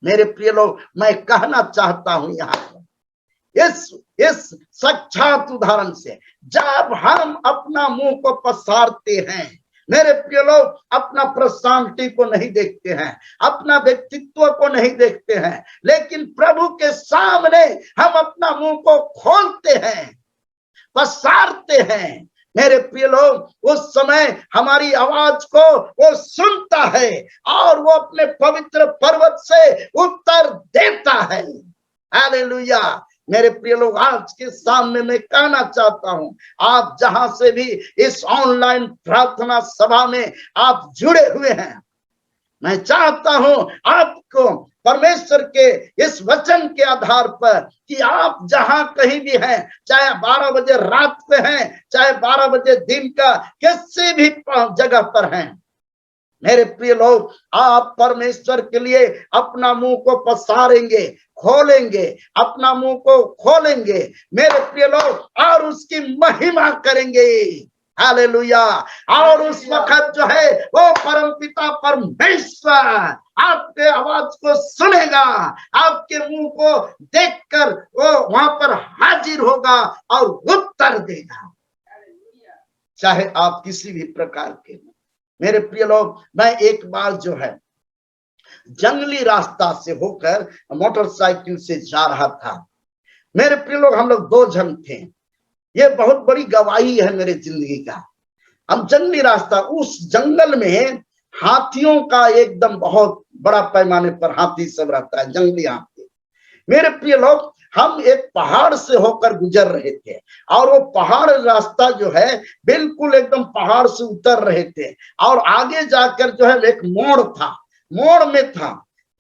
मेरे प्रिय लोग, मैं कहना चाहता हूं यहाँ पर इस साक्षात उदाहरण से, जब हम अपना मुंह को पसारते हैं, मेरे प्रिय लोग, अपना पर्सनालिटी को नहीं देखते हैं, अपना व्यक्तित्व को नहीं देखते हैं, लेकिन प्रभु के सामने हम अपना मुंह को खोलते हैं, पसारते हैं, मेरे प्रिय लोग, उस समय हमारी आवाज को वो सुनता है और वो अपने पवित्र पर्वत से उत्तर देता है। हालेलुया। मेरे प्रिय लोग, आज के सामने मैं कहना चाहता हूं, आप जहां से भी इस ऑनलाइन प्रार्थना सभा में आप जुड़े हुए हैं, मैं चाहता हूं आपको परमेश्वर के इस वचन के आधार पर कि आप जहां कहीं भी हैं, चाहे 12 बजे रात पे हैं, चाहे 12 बजे दिन का किसी भी जगह पर हैं, मेरे प्रिय लोग, आप परमेश्वर के लिए अपना मुंह को पसारेंगे, खोलेंगे, अपना मुंह को खोलेंगे मेरे प्रिय लोग, और उसकी महिमा करेंगे। हालेलुया। और उस वक्त जो है वो परमपिता परमेश्वर आपके आवाज को सुनेगा, आपके मुंह को देखकर वो वहां पर हाजिर होगा और उत्तर देगा, चाहे आप किसी भी प्रकार के। मेरे प्रिय लोग, मैं एक बार जो है जंगली रास्ता से होकर मोटरसाइकिल से जा रहा था। मेरे प्रिय लोग, हम लोग 2 जन थे। ये बहुत बड़ी गवाही है मेरे जिंदगी का। हम जंगली रास्ता, उस जंगल में हाथियों का एकदम बहुत बड़ा पैमाने पर हाथी सब रहता है, जंगली हाथी। मेरे प्रिय लोग, हम एक पहाड़ से होकर गुजर रहे थे, और वो पहाड़ रास्ता जो है बिल्कुल एकदम पहाड़ से उतर रहे थे, और आगे जाकर जो है एक मोड़ था, मोड़ में था,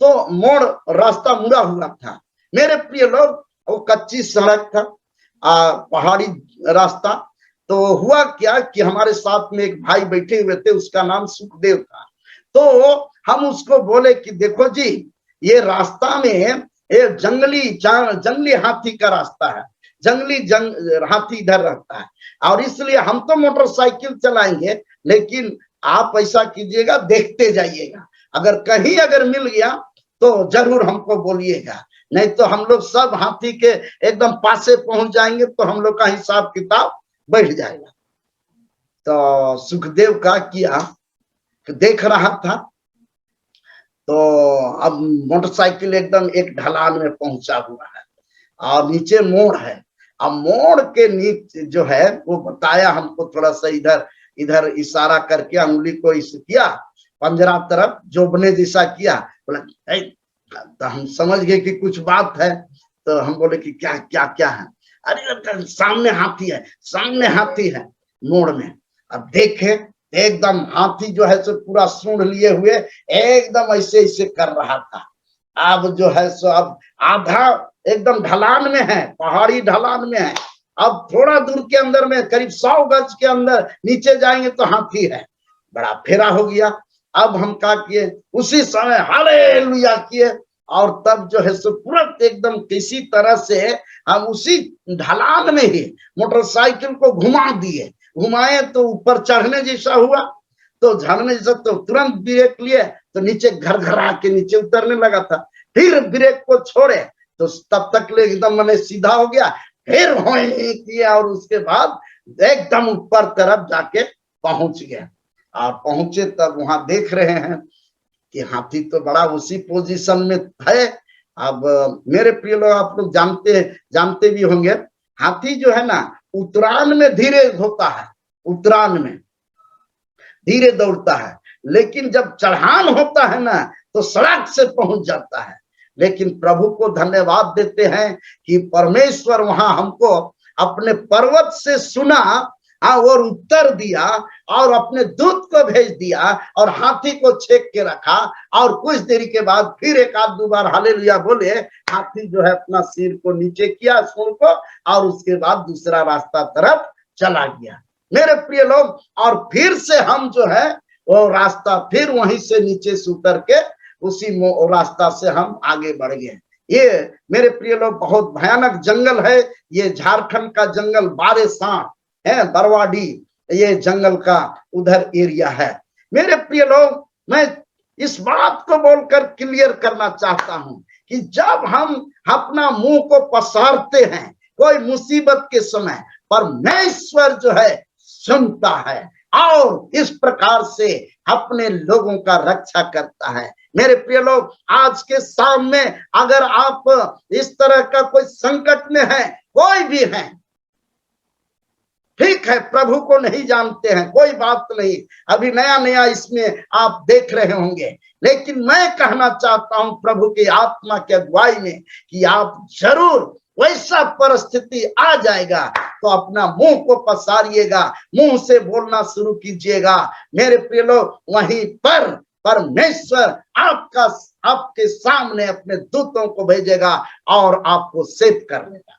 तो मोड़ रास्ता मुड़ा हुआ था। मेरे प्रिय लोग, वो कच्ची सड़क था, पहाड़ी रास्ता। तो हुआ क्या कि हमारे साथ में एक भाई बैठे हुए थे, उसका नाम सुखदेव था। तो हम उसको बोले कि देखो जी, ये रास्ता में एक जंगली हाथी का रास्ता है, जंगली हाथी इधर रहता है, और इसलिए हम तो मोटरसाइकिल चलाएंगे, लेकिन आप ऐसा कीजिएगा, देखते जाइएगा, अगर मिल गया तो जरूर हमको बोलिएगा, नहीं तो हम लोग सब हाथी के एकदम पासे पहुंच जाएंगे, तो हम लोग का हिसाब किताब बढ़ जाएगा। तो सुखदेव का किया, देख रहा था, तो अब मोटरसाइकिल एकदम एक ढलान में पहुंचा हुआ है, और नीचे मोड़ है। अब मोड़ के नीचे जो है वो बताया हमको, थोड़ा सा इधर इधर इशारा करके अंगुली को इस किया, पंजरा तरफ जोबने जैसा किया, बोला। तो हम समझ गए कि कुछ बात है, तो हम बोले कि क्या क्या क्या है? अरे सामने हाथी है, सामने हाथी है मोड़ में। अब देखे, एकदम हाथी जो है सो पूरा सूंड लिए हुए एकदम ऐसे ऐसे कर रहा था। अब जो है सो अब आधा एकदम ढलान में है, पहाड़ी ढलान में है। अब थोड़ा दूर के अंदर में, करीब 100 गज के अंदर नीचे जाएंगे तो हाथी है। बड़ा फेरा हो गया। अब हम क्या किए, उसी समय हालेलुया किए, और तब जो है सो तुरंत एकदम किसी तरह से हम उसी ढलान में ही मोटरसाइकिल को घुमा दिए। घुमाए तो ऊपर चढ़ने जैसा हुआ, तो झरने जैसा, तो तुरंत ब्रेक लिए, तो नीचे घरघरा के नीचे उतरने लगा था। फिर ब्रेक को छोड़े तो तब तक ले एकदम मैंने सीधा हो गया, फिर होने किया, और उसके बाद एकदम ऊपर तरफ जाके पहुंच गया। और पहुंचे तब वहां देख रहे हैं कि हाथी तो बड़ा उसी पोजीशन में है अब मेरे प्रिय लोग, आप लोग जानते भी होंगे, हाथी जो है ना उत्तरायण में धीरे होता है, उत्तरायण में धीरे दौड़ता है, लेकिन जब चढ़ान होता है ना तो सड़क से पहुंच जाता है। लेकिन प्रभु को धन्यवाद देते हैं कि परमेश्वर वहां हमको अपने पर्वत से सुना और उत्तर दिया और अपने दूत को भेज दिया और हाथी को छेक के रखा, और कुछ देरी के बाद फिर एक आध दो बार हालेलुया बोले, हाथी जो है अपना सिर को नीचे किया सूंड को, और उसके बाद दूसरा रास्ता तरफ चला गया। मेरे प्रिय लोग, और फिर से हम जो है वो रास्ता फिर वहीं से नीचे से उतर के उसी रास्ता से हम आगे बढ़ गए। ये मेरे प्रिय लोग बहुत भयानक जंगल है, ये झारखंड का जंगल बारेसाण है, बरवाडी, ये जंगल का उधर एरिया है। मेरे प्रिय लोग, मैं इस बात को बोलकर क्लियर करना चाहता हूं कि जब हम अपना मुंह को पसारते हैं कोई मुसीबत के समय, परमेश्वर जो है सुनता है और इस प्रकार से अपने लोगों का रक्षा करता है। मेरे प्रिय लोग, आज के सामने अगर आप इस तरह का कोई संकट में है, कोई भी है, ठीक है, प्रभु को नहीं जानते हैं, कोई बात नहीं, अभी नया नया इसमें आप देख रहे होंगे, लेकिन मैं कहना चाहता हूं प्रभु की आत्मा के अगुवाई में कि आप जरूर वैसा परिस्थिति आ जाएगा तो अपना मुंह को पसारिएगा, मुंह से बोलना शुरू कीजिएगा। मेरे प्रिय लोग, वहीं पर परमेश्वर आपके सामने अपने दूतों को भेजेगा और आपको सेव कर लेगा,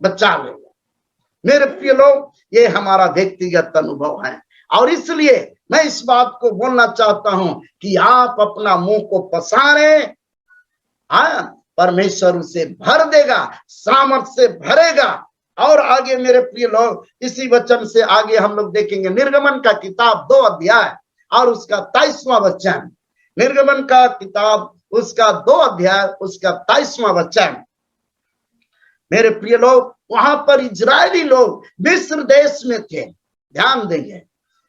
बचा लेगा। मेरे प्रिय लोग, ये हमारा व्यक्तिगत अनुभव है, और इसलिए मैं इस बात को बोलना चाहता हूं कि आप अपना मुंह को पसारे, परमेश्वर उसे भर देगा, सामर्थ्य से भरेगा। और आगे मेरे प्रिय लोग, इसी वचन से आगे हम लोग देखेंगे निर्गमन का किताब 2 अध्याय और उसका 23वां वचन। निर्गमन का किताब उसका 2 अध्याय उसका 23वां वचन। मेरे प्रिय लोग, वहां पर इजरायली लोग मिस्र देश में थे, ध्यान देंगे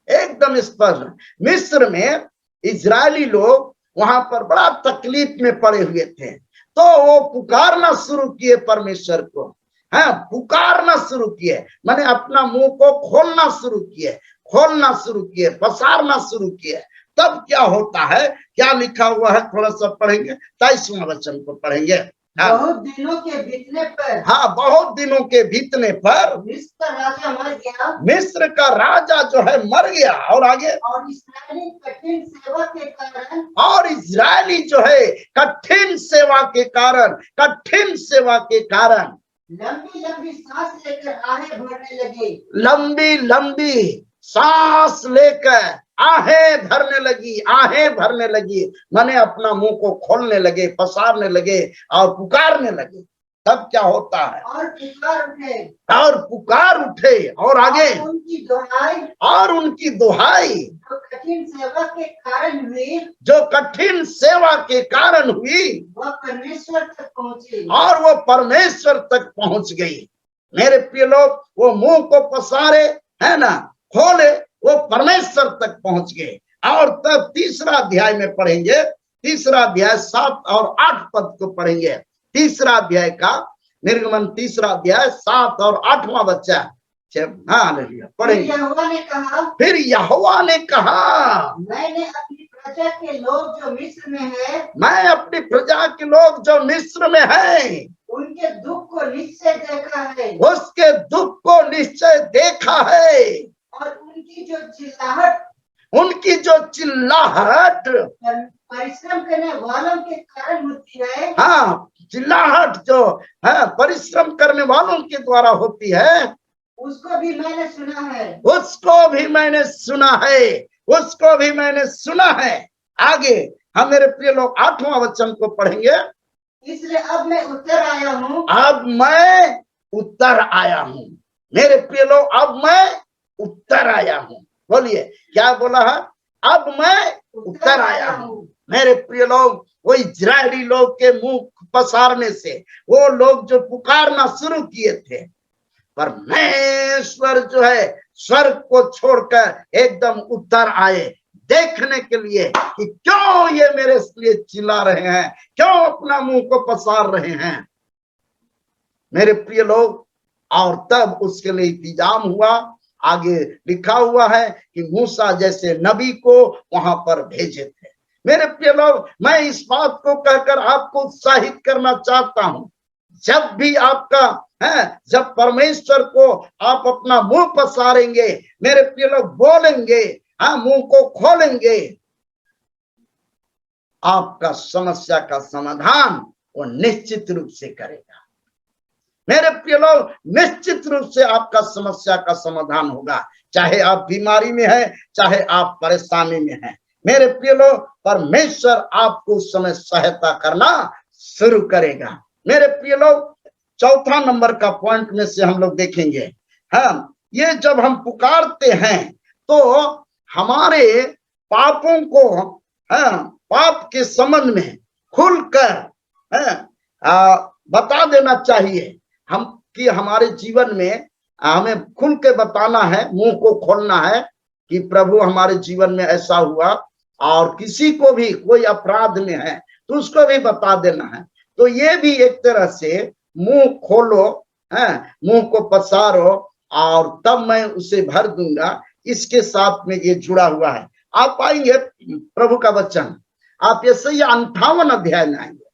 एकदम स्पष्ट, मिस्र में इजरायली लोग वहां पर बड़ा तकलीफ में पड़े हुए थे, तो वो पुकारना शुरू किए परमेश्वर को, पुकारना शुरू किए, माने अपना मुंह को खोलना शुरू किए, पसारना शुरू किए। तब क्या होता है, क्या लिखा हुआ है, थोड़ा सा पढ़ेंगे, 23वां वचन को पढ़ेंगे। बहुत दिनों के बीतने पर, बहुत दिनों के बीतने पर मिस्र का राजा मर गया, मिस्र का राजा जो है मर गया, और आगे, और इस्राएली कठिन सेवा के कारण, और इजरायली जो है कठिन सेवा के कारण लंबी लंबी सांस लेकर आहें भरने लगे, लंबी सांस लेकर आहें भरने लगी, माने अपना मुंह को खोलने लगे, पसारने लगे और पुकारने लगे। तब क्या होता है, और पुकार उठे, और आगे, और उनकी दुहाई जो कठिन सेवा के कारण हुई वह परमेश्वर तक पहुंची, और वो परमेश्वर तक पहुंच गई। मेरे प्रिय लोग, वो मुंह को पसारे, है ना, खोले, वो परमेश्वर तक पहुंच गए। और तब 3रा अध्याय में पढ़ेंगे, 3रा अध्याय 7 और 8 पद को पढ़ेंगे। 3रा अध्याय का निर्गमन 3रा अध्याय 7 और 8वां वचन हालेलुया पढ़ेंगे। फिर यहोवा ने कहा, मैंने अपनी प्रजा के लोग जो मिस्र में है, मैं अपनी प्रजा के लोग जो मिस्र में है, उनके दुख को निश्चय देखा है, उसके दुख को निश्चय देखा है, और उनकी जो चिल्लाहट परिश्रम करने वालों के कारण होती है, चिल्लाहट जो है परिश्रम करने वालों के द्वारा होती है, उसको भी मैंने सुना है। आगे हम मेरे प्रिय लोग 8वां वचन को पढ़ेंगे। इसलिए अब मैं उत्तर आया हूँ, मेरे प्रिय लोग, अब मैं उत्तर आया हूँ। बोलिए, क्या बोला है, अब मैं उत्तर आया हूँ। मेरे प्रिय लोग, वो इजरायली लोग के मुंह पसारने से, वो लोग जो पुकारना शुरू किए थे, परमेश्वर जो है स्वर्ग को छोड़कर एकदम उत्तर आए, देखने के लिए कि क्यों ये मेरे लिए चिल्ला रहे हैं, क्यों अपना मुंह को पसार रहे हैं मेरे प्रिय लोग। और तब उसके लिए इंतजाम हुआ। आगे लिखा हुआ है कि मूसा जैसे नबी को वहां पर भेजे थे। मेरे प्रिय लोग, मैं इस बात को कहकर आपको उत्साहित करना चाहता हूं, जब भी आपका है, जब परमेश्वर को आप अपना मुंह पसारेंगे, मेरे प्रिय लोग बोलेंगे, हाँ, मुंह को खोलेंगे, आपका समस्या का समाधान वो निश्चित रूप से करेगा। मेरे प्रिय लोग, निश्चित रूप से आपका समस्या का समाधान होगा, चाहे आप बीमारी में है, चाहे आप परेशानी में हैं। मेरे प्रिय लोग, परमेश्वर आपको उस समय सहायता करना शुरू करेगा। मेरे प्रिय लोग, चौथा नंबर का पॉइंट में से हम लोग देखेंगे, हाँ, ये जब हम पुकारते हैं तो हमारे पापों को, हाँ, पाप के संबंध में खुलकर बता देना चाहिए हम कि हमारे जीवन में हमें खुल के बताना है, मुंह को खोलना है कि प्रभु हमारे जीवन में ऐसा हुआ। और किसी को भी कोई अपराध में है तो उसको भी बता देना है। तो ये भी एक तरह से मुंह खोलो, मुंह को पसारो और तब मैं उसे भर दूंगा, इसके साथ में ये जुड़ा हुआ है। आप पाएंगे प्रभु का वचन, आप यशायाह 58 अध्याय में आएंगे,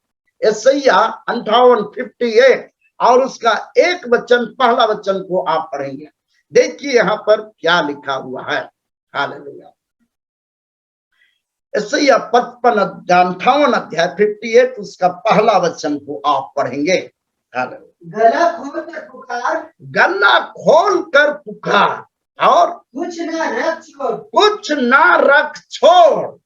यशायाह 58 58 और उसका एक वचन, पहला वचन को आप पढ़ेंगे। देखिए यहाँ पर क्या लिखा हुआ है। हालेलुया। यशायाह 58 अध्याय 58 उसका पहला वचन को आप पढ़ेंगे। गला खोल कर पुकार, गला खोल कर पुकार और कुछ ना रख छोड़, कुछ ना रख छोड़।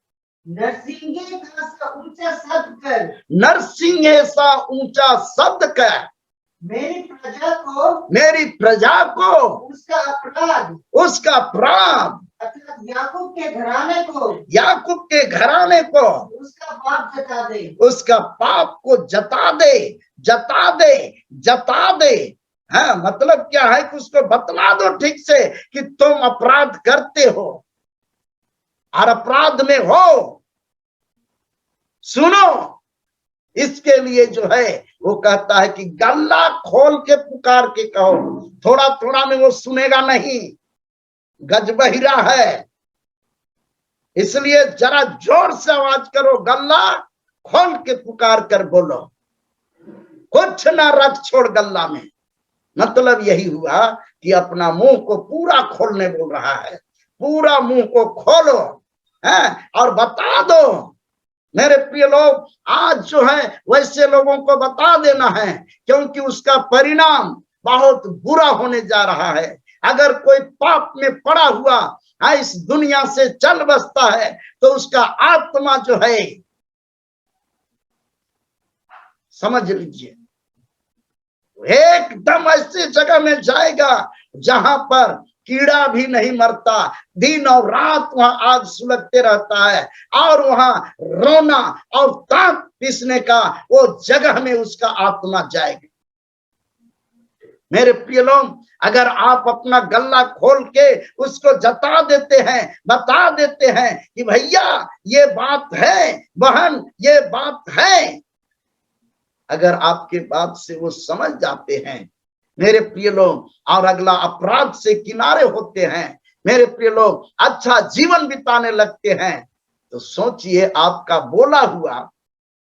नरसिंगे का सा ऊंचा शब्द कर, नरसिंगे सा ऊंचा शब्द कर, मेरी प्रजा को उसका अपराध अर्थात याकूब के घराने को उसका पाप को जता दे। हाँ, मतलब क्या है कि उसको बतला दो ठीक से कि तुम अपराध करते हो और अपराध में हो। सुनो, इसके लिए जो है वो कहता है कि गला खोल के पुकार के कहो। थोड़ा थोड़ा में वो सुनेगा नहीं, गजबहिरा है, इसलिए जरा जोर से आवाज करो, गला खोल के पुकार कर बोलो, कुछ ना रख छोड़ गल्ला में। मतलब यही हुआ कि अपना मुंह को पूरा खोलने बोल रहा है, पूरा मुंह को खोलो और बता दो। मेरे प्रिय लोग, आज जो है वैसे लोगों को बता देना है, क्योंकि उसका परिणाम बहुत बुरा होने जा रहा है। अगर कोई पाप में पड़ा हुआ इस दुनिया से चल बसता है तो उसका आत्मा जो है, समझ लीजिए, एकदम ऐसी जगह में जाएगा जहां पर कीड़ा भी नहीं मरता, दिन और रात वहां आग सुलगते रहता है और वहां रोना और दांत पीसने का वो जगह में उसका आत्मा जाएगा। मेरे प्रिय लोग, अगर आप अपना गल्ला खोल के उसको जता देते हैं, बता देते हैं कि भैया ये बात है, बहन ये बात है, अगर आपके बात से वो समझ जाते हैं मेरे प्रिय लोग, और अगला अपराध से किनारे होते हैं, मेरे प्रिय लोग, अच्छा जीवन बिताने लगते हैं, तो सोचिए आपका बोला हुआ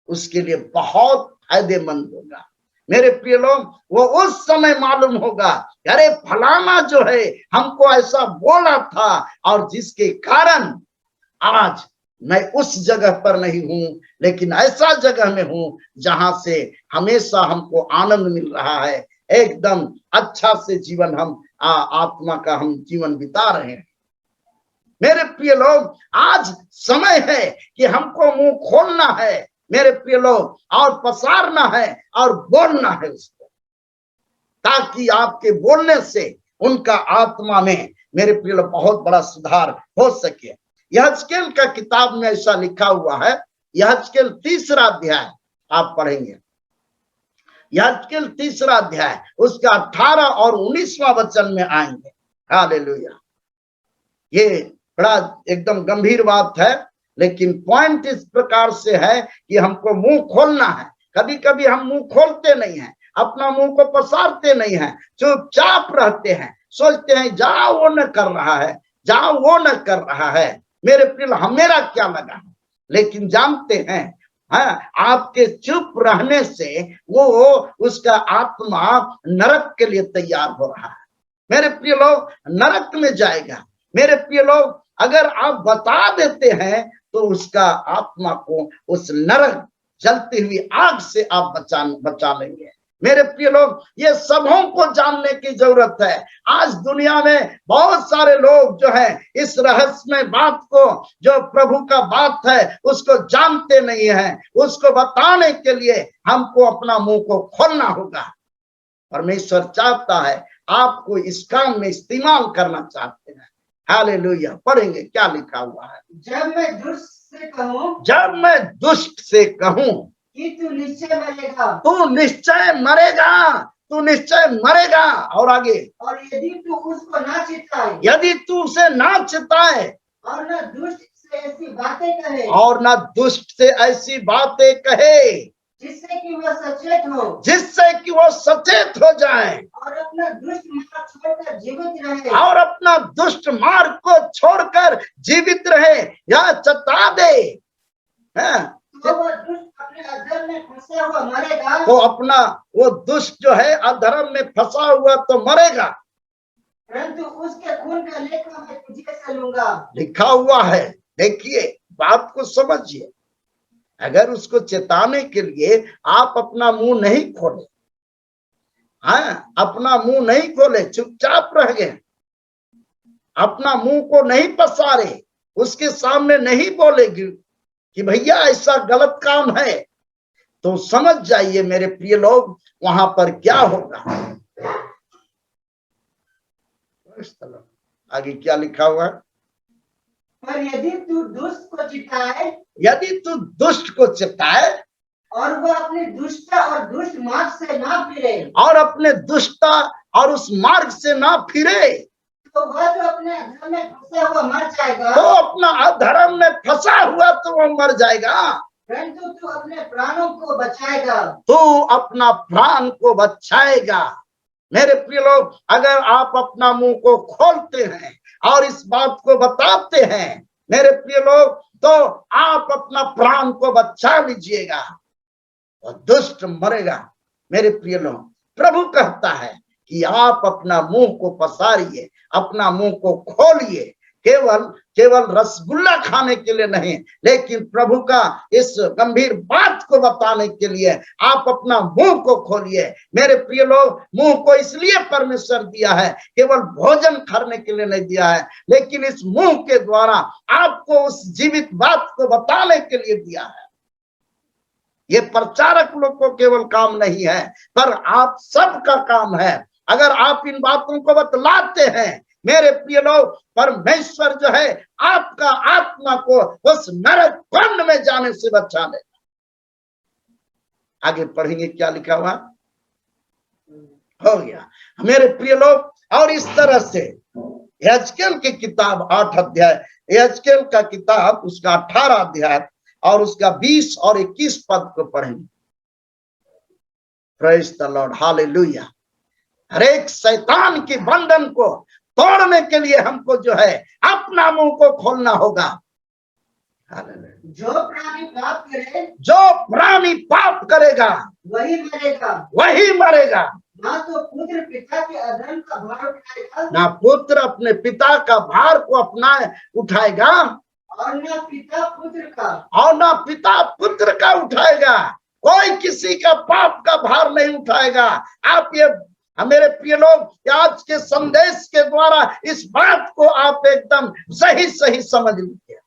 उसके लिए बहुत फायदेमंद होगा। मेरे प्रिय लोग, वो उस समय मालूम होगा, अरे फलाना जो है हमको ऐसा बोला था और जिसके कारण आज मैं उस जगह पर नहीं हूं, लेकिन ऐसा जगह में हूं जहां से हमेशा हमको आनंद मिल रहा है, एकदम अच्छा से जीवन हम आत्मा का हम जीवन बिता रहे हैं। मेरे प्रिय लोग, आज समय है कि हमको मुंह खोलना है मेरे प्रिय लोग, और पसारना है और बोलना है उसको, ताकि आपके बोलने से उनका आत्मा में मेरे प्रिय लोग बहुत बड़ा सुधार हो सके। यहजकेल का किताब में ऐसा लिखा हुआ है, यहजकेल 3 अध्याय आप पढ़ेंगे, यहजकेल 3 अध्याय उसका 18 और 19वां वचन में आएंगे। हालेलुया। ये बड़ा एकदम गंभीर बात है, लेकिन पॉइंट इस प्रकार से है कि हमको मुंह खोलना है। कभी कभी हम मुंह खोलते नहीं हैं, अपना मुंह को पसारते नहीं हैं, चुपचाप रहते हैं, सोचते हैं जाओ वो न कर रहा है, जाओ वो न कर रहा है, मेरे प्रिय मेरा क्या लगा है। लेकिन जानते हैं, हाँ, आपके चुप रहने से वो उसका आत्मा नरक के लिए तैयार हो रहा है। मेरे प्रिय लोग, नरक में जाएगा। मेरे प्रिय लोग, अगर आप बता देते हैं तो उसका आत्मा को उस नरक जलती हुई आग से आप बचा लेंगे। मेरे प्रिय लोग, ये सबों को जानने की जरूरत है। आज दुनिया में बहुत सारे लोग जो है इस रहस्यमय बात को, जो प्रभु का बात है, उसको जानते नहीं है। उसको बताने के लिए हमको अपना मुंह को खोलना होगा। परमेश्वर चाहता है आपको इस काम में इस्तेमाल करना चाहते हैं। हालेलुया। पढ़ेंगे क्या लिखा हुआ है। जब मैं दुष्ट से कहूं कि तू निश्चय मरेगा, तू निश्चय मरेगा, तू निश्चय मरेगा। और आगे, और यदि तू उसको ना चिताए, यदि तू उसे ना चिताए, और ना दुष्ट से ऐसी बातें कहे, और ना दुष्ट से ऐसी बातें कहे, जिससे कि वो सचेत हो, जिससे कि वो सचेत हो जाए, और अपना दुष्ट मार्ग छोड़कर जीवित रहे, और अपना दुष्ट मार्ग को छोड़कर जीवित रहे, या चता दे, तो वो दुष्ट अपने अधर्म में फंसा हुआ मरेगा। वो अपना वो दुष्ट जो है अधर्म में फंसा हुआ तो मरेगा, परंतु उसके खून का लेखा मैं तुझे से लूंगा। लिखा हुआ है। देखिए, बात को समझिए। अगर उसको चेताने के लिए आप अपना मुंह नहीं खोले, हाँ, अपना मुंह नहीं खोले, चुपचाप रह गए, अपना मुंह को नहीं पसारे, उसके सामने नहीं बोलेगी कि भैया ऐसा गलत काम है, तो समझ जाइए मेरे प्रिय लोग, वहां पर क्या होगा। आगे क्या लिखा हुआ है। पर यदि तू दुष्ट को चिताए, यदि तू दुष्ट को चिताए, और वह अपने दुष्टता और दुष्ट मार्ग से ना फिरे, और अपने दुष्टता और उस मार्ग से ना फिरे, तो वह जो अपने अधर्म में फंसा हुआ मर जाएगा। तो अपना अधर्म में फंसा हुआ तो वो मर जाएगा, परंतु तू अपने प्राणों को बचाएगा, तू अपना प्राण को बचाएगा। मेरे प्रिय लोग, अगर आप अपना मुंह को खोलते हैं और इस बात को बताते हैं, मेरे प्रिय लोग, तो आप अपना प्राण को बचा लीजिएगा और दुष्ट मरेगा। मेरे प्रिय लोग, प्रभु कहता है कि आप अपना मुंह को पसारिए, अपना मुंह को खोलिए, केवल रसगुल्ला खाने के लिए नहीं, लेकिन प्रभु का इस गंभीर बात को बताने के लिए आप अपना मुंह को खोलिए। मेरे प्रिय लोग, मुंह को इसलिए परमेश्वर दिया है, केवल भोजन करने के लिए नहीं दिया है, लेकिन इस मुंह के द्वारा आपको उस जीवित बात को बताने के लिए दिया है। ये प्रचारक लोग को केवल काम नहीं है, पर आप सबका काम है। अगर आप इन बातों को बतलाते हैं, मेरे प्रिय लोग, परमेश्वर जो है आपका आत्मा को उस नरक कुंड में जाने से बचा लेगा। आगे पढ़ेंगे क्या लिखा हुआ हो गया मेरे प्रिय लोग। और इस तरह से यहेजकेल की किताब 8 अध्याय, यहेजकेल का किताब उसका 18 अध्याय और उसका 20 और 21 पद को पढ़ेंगे। Praise the Lord, hallelujah. हर एक शैतान के बंधन को तोड़ने के लिए हमको जो है अपना मुंह को खोलना होगा। जो प्राणी पाप करेगा वही मरेगा, वही मरेगा। ना तो पुत्र पिता के अधर्म का भार उठाएगा, ना पुत्र अपने पिता का भार को अपना उठाएगा, और ना पिता पुत्र का, और ना पिता पुत्र का उठाएगा। कोई किसी का पाप का भार नहीं उठाएगा। आप ये मेरे प्रिय लोग, आज के संदेश के द्वारा इस बात को आप एकदम सही सही समझ लीजिए।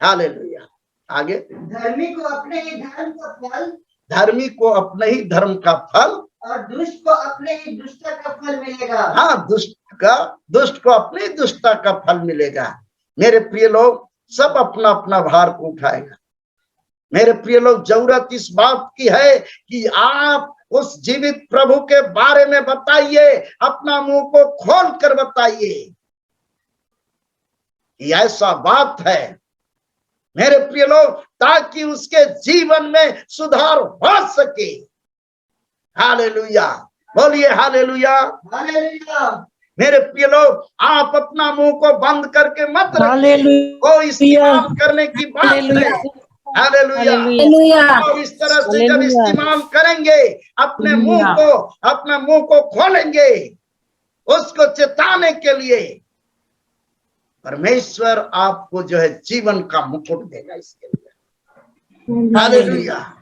हालेलुया। आगे, धर्मी को अपने ही धर्म का फल, धर्मी को अपने ही धर्म का फल, और दुष्ट को अपने ही दुष्टता का फल मिलेगा। हाँ, दुष्ट को अपनी दुष्टता का फल मिलेगा। मेरे प्रिय लोग, सब अपना अपना भार को उठाएगा। मेरे प्रिय लोग, जरूरत इस बात की है कि आप उस जीवित प्रभु के बारे में बताइए, अपना मुंह को खोल कर बताइए। कि ऐसा बात है मेरे प्रिय लोग, ताकि उसके जीवन में सुधार हो सके। हालेलुया, बोलिए हालेलुया। हालेलुया। मेरे प्रिय लोग, आप अपना मुंह को बंद करके मत रखिए। हालेलुया। वो इस्तेमाल करने की बात है। हालेलुया। हालेलुया। और इस तरह से जब हालेलुया। इस्तेमाल करेंगे, अपने मुंह को खोलेंगे उसको चेताने के लिए, परमेश्वर आपको जो है जीवन का मुकुट देगा इसके लिए। हालेलुया,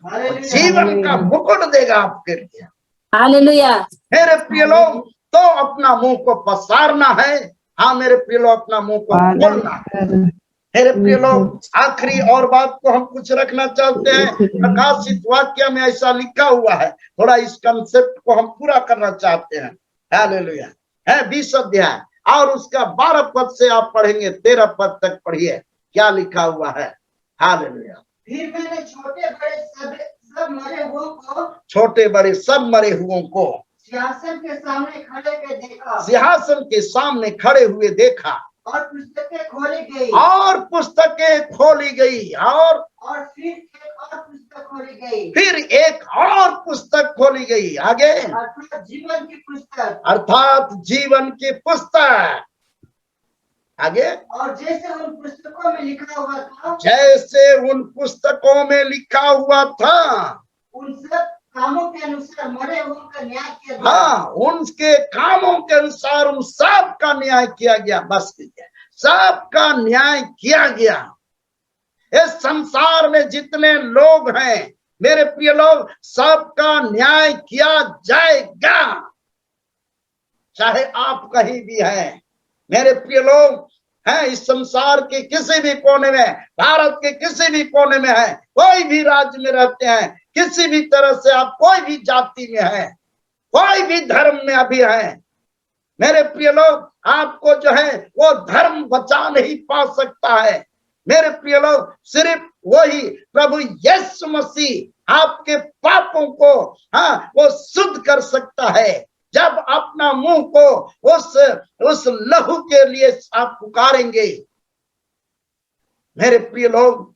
जीवन का मुकुट देगा आपके लिए। हालेलुया। मेरे प्रिय लोग, तो अपना मुंह को पसारना है। हाँ मेरे प्रिय लोग, अपना मुंह को खोलना है। मेरे प्रिय लोग, आखिरी और बात को हम कुछ रखना चाहते हैं। प्रकाशित वाक्य में ऐसा लिखा हुआ है, थोड़ा इस कंसेप्ट को हम पूरा करना चाहते हैं। हालेलुया। है 20 अध्याय और उसका 12 पद से आप पढ़ेंगे, 13 पद तक पढ़िए क्या लिखा हुआ है। हालेलुया। फिर मैंने छोटे बड़े सब मरे हुओं को सिंहासन के सामने खड़े हुए देखा और पुस्तकें खोली गई और फिर एक और पुस्तक खोली गई। आगे अर्थात जीवन की पुस्तक। आगे और जैसे उन पुस्तकों में लिखा हुआ था, उन सब कामों के अनुसार मरे हुओं का न्याय किया गया। हाँ, उनके कामों के अनुसार उन सब का न्याय किया गया। बस सबका न्याय किया गया। इस संसार में जितने लोग हैं मेरे प्रिय लोग, सबका न्याय किया जाएगा, चाहे आप कहीं भी हैं। मेरे प्रिय लोग हैं, इस संसार के किसी भी कोने में, भारत के किसी भी कोने में है, कोई भी राज्य में रहते हैं, किसी भी तरह से आप कोई भी जाति में है, कोई भी धर्म में अभी है, मेरे प्रिय लोग, आपको जो है वो धर्म बचा नहीं पा सकता है। मेरे प्रिय लोग, सिर्फ वही प्रभु यीशु मसीह आपके पापों को वो शुद्ध कर सकता है। जब अपना मुंह को उस लहू के लिए आप पुकारेंगे, मेरे प्रिय लोग,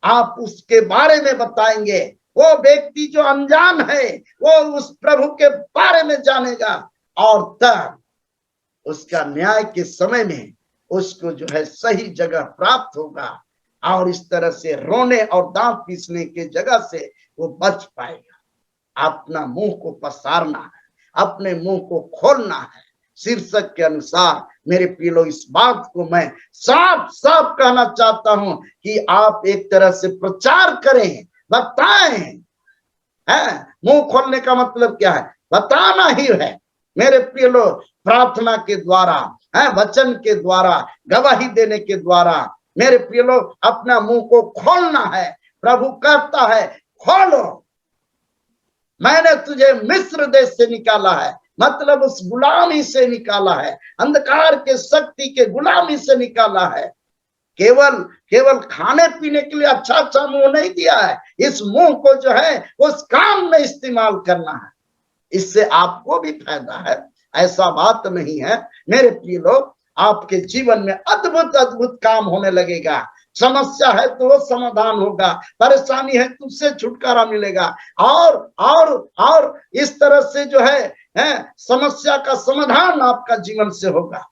आप उसके बारे में बताएंगे। वो व्यक्ति जो अनजान है वो उस प्रभु के बारे में जानेगा और तब उसका न्याय के समय में उसको जो है सही जगह प्राप्त होगा और इस तरह से रोने और दांत पीसने के जगह से वो बच पाएगा। अपना मुंह को पसारना है, अपने मुंह को खोलना है। शीर्षक के अनुसार मेरे प्रिय लोग, इस बात को मैं साफ साफ कहना चाहता हूं कि आप एक तरह से प्रचार करें, बताएं। मुंह खोलने का मतलब क्या है? बताना ही है। मेरे प्रिय लोग, प्रार्थना के द्वारा, वचन के द्वारा, गवाही देने के द्वारा, मेरे प्रिय लोग, अपना मुंह को खोलना है। प्रभु कहता है, खोलो, मैंने तुझे मिस्र देश से निकाला है, मतलब उस गुलामी से निकाला है, अंधकार के शक्ति के गुलामी से निकाला है। केवल खाने पीने के लिए अच्छा मुंह नहीं दिया है। इस मुंह को जो है उस काम में इस्तेमाल करना है, इससे आपको भी फायदा है। ऐसा बात नहीं है मेरे प्रिय लोग, आपके जीवन में अद्भुत अद्भुत काम होने लगेगा। समस्या है तो वो समाधान होगा, परेशानी है तो उससे छुटकारा मिलेगा और इस तरह से जो है समस्या का समाधान आपका जीवन से होगा।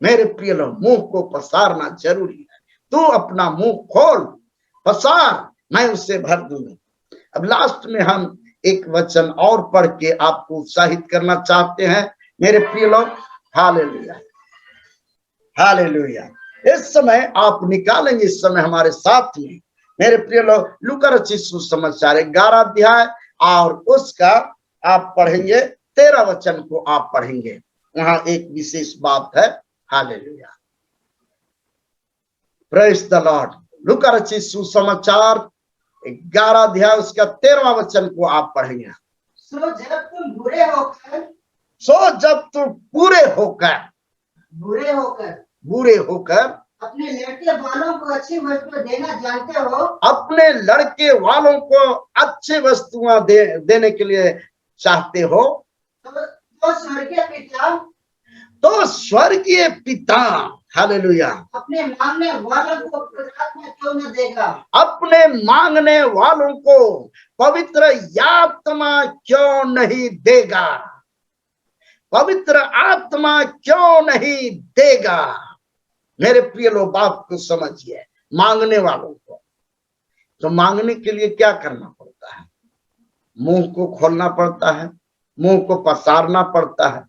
मेरे प्रिय लोग, मुंह को पसारना जरूरी है। तू अपना मुंह खोल, पसार, मैं उसे भर दूंगा। अब लास्ट में हम एक वचन और पढ़ के आपको उत्साहित करना चाहते हैं मेरे प्रिय लोग। Hallelujah, hallelujah. इस समय आप निकालेंगे, इस समय हमारे साथ में मेरे प्रिय लोग, लूका रचित सुसमाचार 11 अध्याय और उसका आप पढ़ेंगे 13 वचन को आप पढ़ेंगे। वहां एक विशेष बात है। Hallelujah, praise the Lord. लूका रचित सुसमाचार 11 अध्याय उसका 13वां वचन को आप पढ़ेंगे। सो जब तुम पूरे होकर अपने लड़के वालों को अच्छी वस्तुएं देना जानते हो, अपने लड़के वालों को अच्छी वस्तुएं देने के लिए चाहते हो, तो स्वर्गीय पिता तो स्वर्गीय पिता, हालेलुया, अपने मांगने वालों को पवित्र आत्मा क्यों न देगा? अपने मांगने वालों को पवित्र आत्मा क्यों नहीं देगा? पवित्र आत्मा क्यों नहीं देगा? मेरे प्रिय लोग, बात को समझिए। मांगने वालों को तो मांगने के लिए क्या करना पड़ता है? मुंह को खोलना पड़ता है, मुंह को पसारना पड़ता है,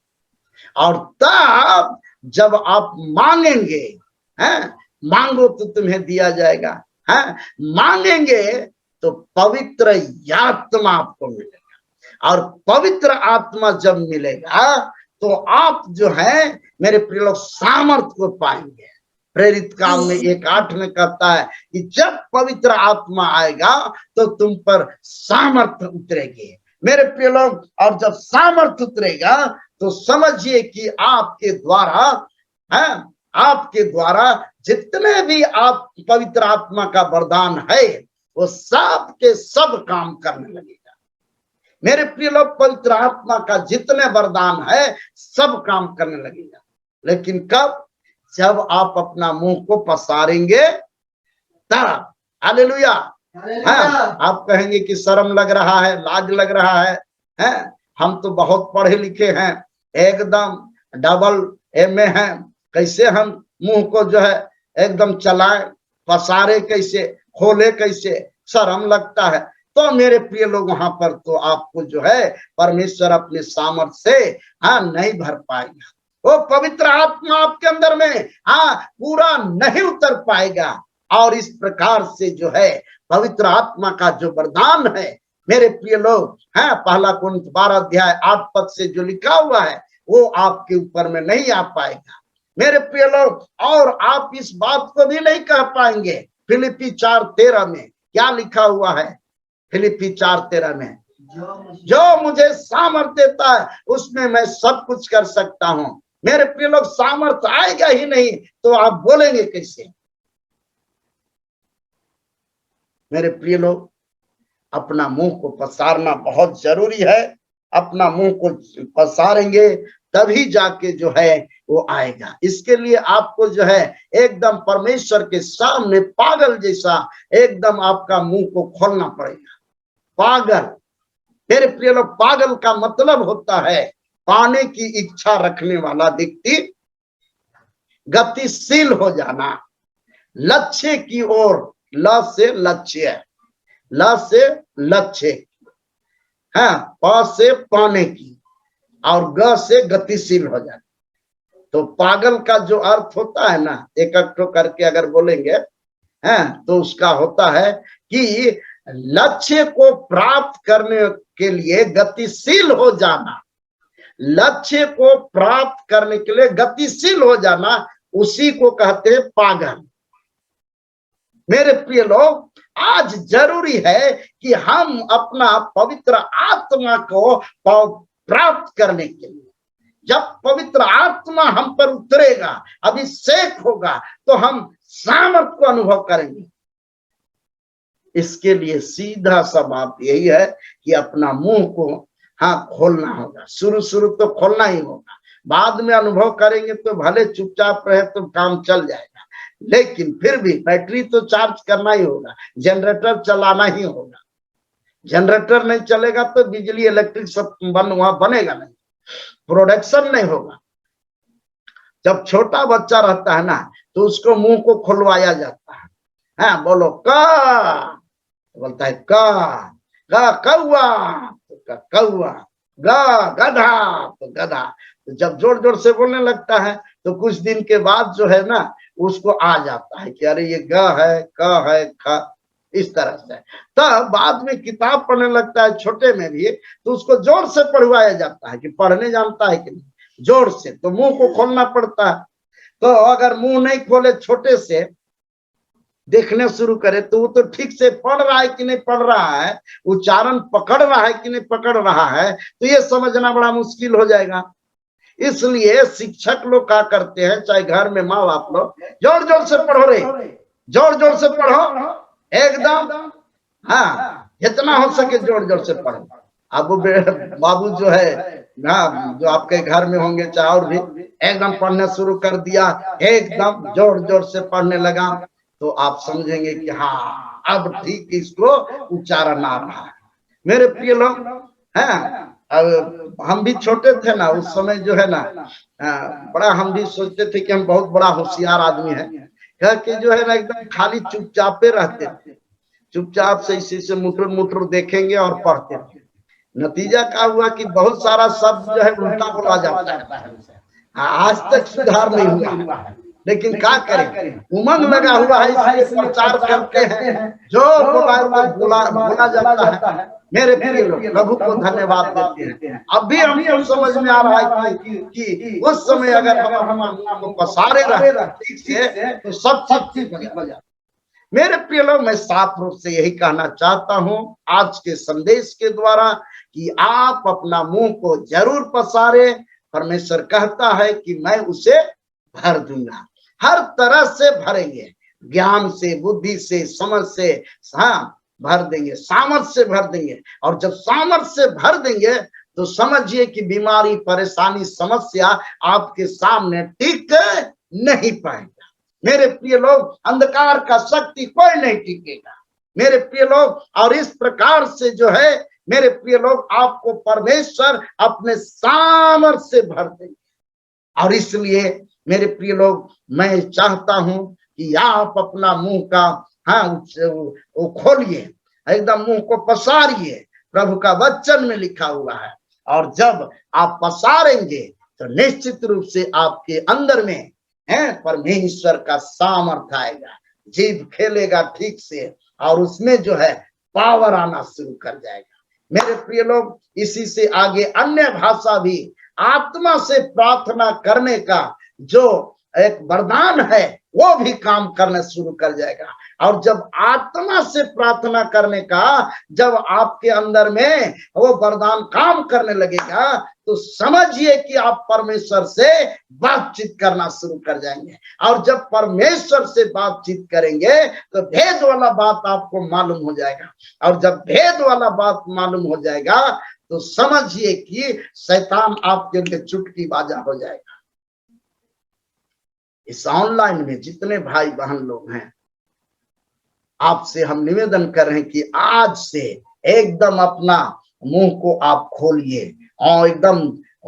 और तब जब आप मांगेंगे, हैं, मांगो तो तुम्हें दिया जाएगा, हैं, मांगेंगे तो पवित्र आत्मा आपको मिलेगा, और पवित्र आत्मा जब मिलेगा तो आप जो है मेरे प्रिय लोग सामर्थ को पाएंगे। प्रेरित काम में 1:8 में कहता है कि जब पवित्र आत्मा आएगा तो तुम पर सामर्थ उतरेगी। मेरे प्रिय लोग, और जब सामर्थ उतरेगा तो समझिए कि आपके द्वारा, है, आपके द्वारा जितने भी आप पवित्र आत्मा का वरदान है वो सब के सब काम करने लगेगा। मेरे प्रिय लोग, पवित्र आत्मा का जितने वरदान है सब काम करने लगेगा। लेकिन कब? जब आप अपना मुंह को पसारेंगे तब। हालेलुया। हाँ, आप कहेंगे कि शर्म लग रहा है, लाज लग रहा है, हम तो बहुत पढ़े लिखे हैं, एकदम डबल एमए हैं, कैसे हम मुंह को जो है एकदम चलाएं, पसारे कैसे, खोले कैसे, शर्म लगता है। तो मेरे प्रिय लोग, वहां पर तो आपको जो है परमेश्वर अपने सामर्थ्य से नहीं भर पाएगा। वो पवित्र आत्मा आपके अंदर में पूरा नहीं उतर पाएगा। और इस प्रकार से जो है पवित्र आत्मा का जो वरदान है मेरे प्रिय लोग, पहला कुरिन्थ 12:8 से जो लिखा हुआ है वो आपके ऊपर में नहीं आ पाएगा मेरे प्रिय लोग। और आप इस बात को भी नहीं कह पाएंगे। फिलिप्पी 4:13 में क्या लिखा हुआ है? फिलिप्पी 4:13 में, जो मुझे सामर्थ देता है उसमें मैं सब कुछ कर सकता हूं। मेरे प्रिय लोग, सामर्थ आएगा ही नहीं तो आप बोलेंगे कैसे? मेरे प्रिय लोग, अपना मुंह को पसारना बहुत जरूरी है। अपना मुंह को पसारेंगे तभी जाके जो है वो आएगा। इसके लिए आपको जो है एकदम परमेश्वर के सामने पागल जैसा एकदम आपका मुंह को खोलना पड़ेगा। पागल, मेरे प्रिय लोग, पागल का मतलब होता है पाने की इच्छा रखने वाला व्यक्ति, गतिशील हो जाना, लक्ष्य की ओर, ल से लक्ष्य, ल से लक्ष्य, प से पाने की, और ग से गतिशील हो जाना। तो पागल का जो अर्थ होता है ना, एक करके अगर बोलेंगे तो उसका होता है कि लक्ष्य को प्राप्त करने के लिए गतिशील हो जाना। लक्ष्य को प्राप्त करने के लिए गतिशील हो जाना, उसी को कहते हैं पागल। मेरे प्रिय लोग, आज जरूरी है कि हम अपना पवित्र आत्मा को प्राप्त करने के लिए, जब पवित्र आत्मा हम पर उतरेगा, अभिषेक होगा, तो हम सामर्थ को अनुभव करेंगे। इसके लिए सीधा सा बात यही है कि अपना मुंह को खोलना होगा। शुरू तो खोलना ही होगा, बाद में अनुभव करेंगे तो भले चुपचाप रहे तो काम चल जाएगा, लेकिन फिर भी बैटरी तो चार्ज करना ही होगा, जनरेटर चलाना ही होगा। जनरेटर नहीं चलेगा तो बिजली इलेक्ट्रिक सब वहां बनेगा नहीं, प्रोडक्शन नहीं होगा। जब छोटा बच्चा रहता है ना तो उसको मुंह को खुलवाया जाता है, बोलो का, बोलता है का, कौआ तो कौआ, गधा तो गधा। तो जब जोर जोर से बोलने लगता है तो कुछ दिन के बाद जो है ना उसको आ जाता है कि अरे ये ग है, क है, ख, इस तरह से। तब बाद में किताब पढ़ने लगता है, छोटे में भी, तो उसको जोर से पढ़वाया जाता है कि पढ़ने जानता है कि नहीं, जोर से। तो मुंह को खोलना पड़ता है। तो अगर मुंह नहीं खोले, छोटे से देखने शुरू करे, तो वो तो ठीक से पढ़ रहा है कि नहीं पढ़ रहा है, उच्चारण पकड़ रहा है कि नहीं पकड़ रहा है, तो ये समझना बड़ा मुश्किल हो जाएगा। इसलिए शिक्षक लोग क्या करते हैं, चाहे घर में माँ बाप लोग, जोर जोर से पढ़ो रे, जोर जोर से पढ़ो एकदम, जितना हो सके जोर जोर से पढ़ो। अब बाबू जो है ना, जो आपके घर में होंगे चाहे और भी, एकदम पढ़ना शुरू कर दिया, एकदम जोर जोर से पढ़ने लगा, तो आप समझेंगे कि हाँ अब ठीक इसको उच्चारण आ रहा है। मेरे प्रिय लोग हैं, अब हम भी छोटे थे ना उस समय जो है ना, बड़ा हम भी सोचते थे कि हम बहुत बड़ा होशियार आदमी है, कि जो है ना एकदम खाली चुपचापे रहते थे, चुपचाप से इसी से मुटर मुटर देखेंगे और पढ़ते थे। नतीजा क्या हुआ कि बहुत सारा शब्द जो है उल्टा बोला जाता है, आज तक सुधार नहीं हुआ है, लेकिन क्या करें, उमंग लगा हुआ है इसलिए प्रचार करते हैं, जो मोबाइल पर बोला जाता है। मेरे प्रिय लोग प्रभु को धन्यवाद देते हैं। अभी हमको समझ में आ रहा है कि उस समय अगर हम को पसारे रहे ठीक से तो सब चीज बन जाए। मेरे प्रिय लोग, मैं साफ रूप से यही कहना चाहता हूं आज के संदेश के द्वारा कि आप अपना मुंह को जरूर पसारे। परमेश्वर कहता है कि मैं उसे भर दूंगा, हर तरह से भरेंगे, ज्ञान से, बुद्धि से, समझ से, हाँ भर देंगे, सामर्थ से भर देंगे। और जब सामर्थ से भर देंगे तो समझिए कि बीमारी, परेशानी, समस्या आपके सामने टिक नहीं पाएगा। मेरे प्रिय लोग, अंधकार का शक्ति कोई नहीं टिकेगा मेरे प्रिय लोग। और इस प्रकार से जो है मेरे प्रिय लोग, आपको परमेश्वर अपने सामर्थ से भर देंगे। और इसलिए मेरे प्रिय लोग, मैं चाहता हूं कि आप अपना मुंह का वो खोलिए, एकदम मुंह को पसारिए। प्रभु का वचन में लिखा हुआ है, और जब आप पसारेंगे तो निश्चित रूप से आपके अंदर में परमेश्वर का सामर्थ आएगा, जीभ खेलेगा ठीक से, और उसमें जो है पावर आना शुरू कर जाएगा। मेरे प्रिय लोग, इसी से आगे अन्य भाषा भी, आत्मा से प्रार्थना करने का जो एक वरदान है वो भी काम करना शुरू कर जाएगा। और जब आत्मा से प्रार्थना करने का जब आपके अंदर में वो वरदान काम करने लगेगा तो समझिए कि आप परमेश्वर से बातचीत करना शुरू कर जाएंगे। और जब परमेश्वर से बातचीत करेंगे तो भेद वाला बात आपको मालूम हो जाएगा। और जब भेद वाला बात मालूम हो जाएगा तो समझिए कि शैतान आपके लिए चुटकी बाजा हो जाएगा। इस ऑनलाइन में जितने भाई बहन लोग हैं, आपसे हम निवेदन कर रहे हैं कि आज से एकदम अपना मुंह को आप खोलिए और एकदम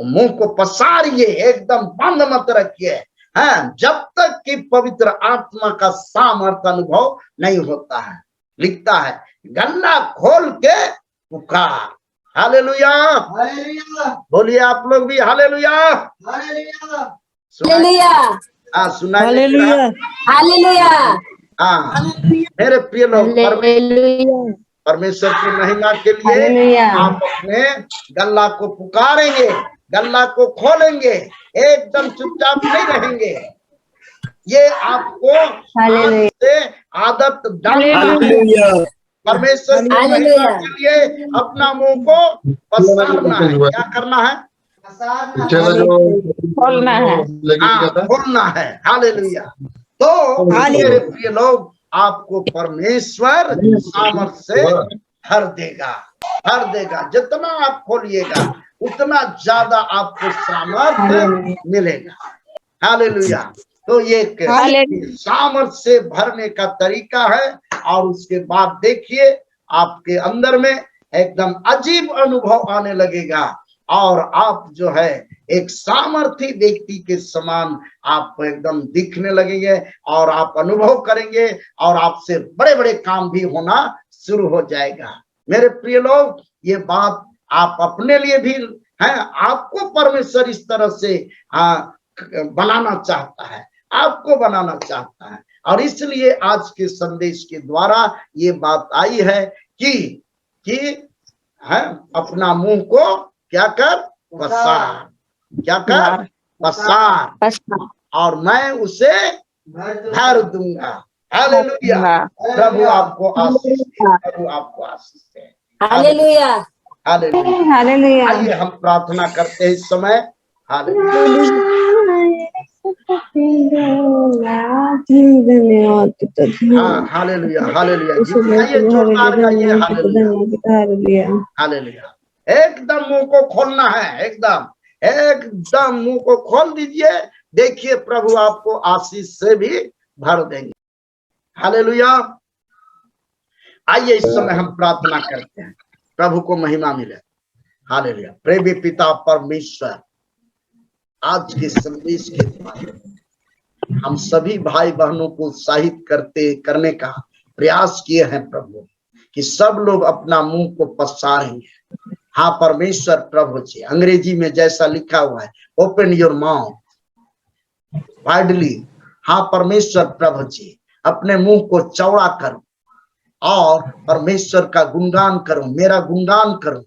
मुंह को पसारिए, एकदम बंद मत रखिए, जब तक कि पवित्र आत्मा का सामर्थ अनुभव नहीं होता है। लिखता है, गल्ला खोल के पुकार। हालेलुया, बोलिए आप लोग भी हालेलुया, हालेलुया, सुना? हालेलुया। मेरे प्रिय लोग, परमेश्वर की महिमा के लिए आप अपने गल्ला को पुकारेंगे, गल्ला को खोलेंगे, एकदम चुपचाप नहीं रहेंगे। ये आपको से आदत डालना, परमेश्वर की महिमा के लिए अपना मुंह को पसारना है। क्या करना है? खोलना है, खोलना है। हालेलुया। तो मेरे प्रिय लोग, आपको परमेश्वर सामर्थ से भर देगा, भर देगा। जितना आप खोलिएगा उतना ज्यादा आपको सामर्थ मिलेगा। हालेलुया। तो ये सामर्थ से भरने का तरीका है। और उसके बाद देखिए आपके अंदर में एकदम अजीब अनुभव आने लगेगा, और आप जो है एक सामर्थी व्यक्ति के समान आप एकदम दिखने लगेंगे, और आप अनुभव करेंगे, और आपसे बड़े बड़े काम भी होना शुरू हो जाएगा। मेरे प्रिय लोग, ये बात आप अपने लिए भी है, आपको परमेश्वर इस तरह से बनाना चाहता है, आपको बनाना चाहता है। और इसलिए आज के संदेश के द्वारा ये बात आई है कि अपना मुंह को क्या कर? पसार। क्या कर? पसार, और मैं उसे भर दूंगा। हालेलुया। प्रभु आपको आशीष दे, प्रभु आपको आशीष दे। Hallelujah, hallelujah, hallelujah. आइए हम प्रार्थना करते हैं इस समय। Hallelujah, hallelujah, hallelujah. गाइए, जोरदार गाइए। Hallelujah, hallelujah. एकदम मुंह को खोलना है, एकदम मुंह को खोल दीजिए। देखिए प्रभु आपको आशीष से भी भर देंगे। हालेलुया। आइए इस समय हम प्रार्थना करते हैं, प्रभु को महिमा मिले। हालेलुया। प्रेमी पिता परमेश्वर, आज के संदेश के द्वारा हम सभी भाई बहनों को उत्साहित करने का प्रयास किए हैं प्रभु, कि सब लोग अपना मुंह को पसारेंगे। हाँ परमेश्वर प्रभु जी, अंग्रेजी में जैसा लिखा हुआ है, ओपन योर माउथ वाइडली। हाँ परमेश्वर प्रभु जी, अपने मुंह को चौड़ा करो और परमेश्वर का गुणगान करो, मेरा गुणगान करो,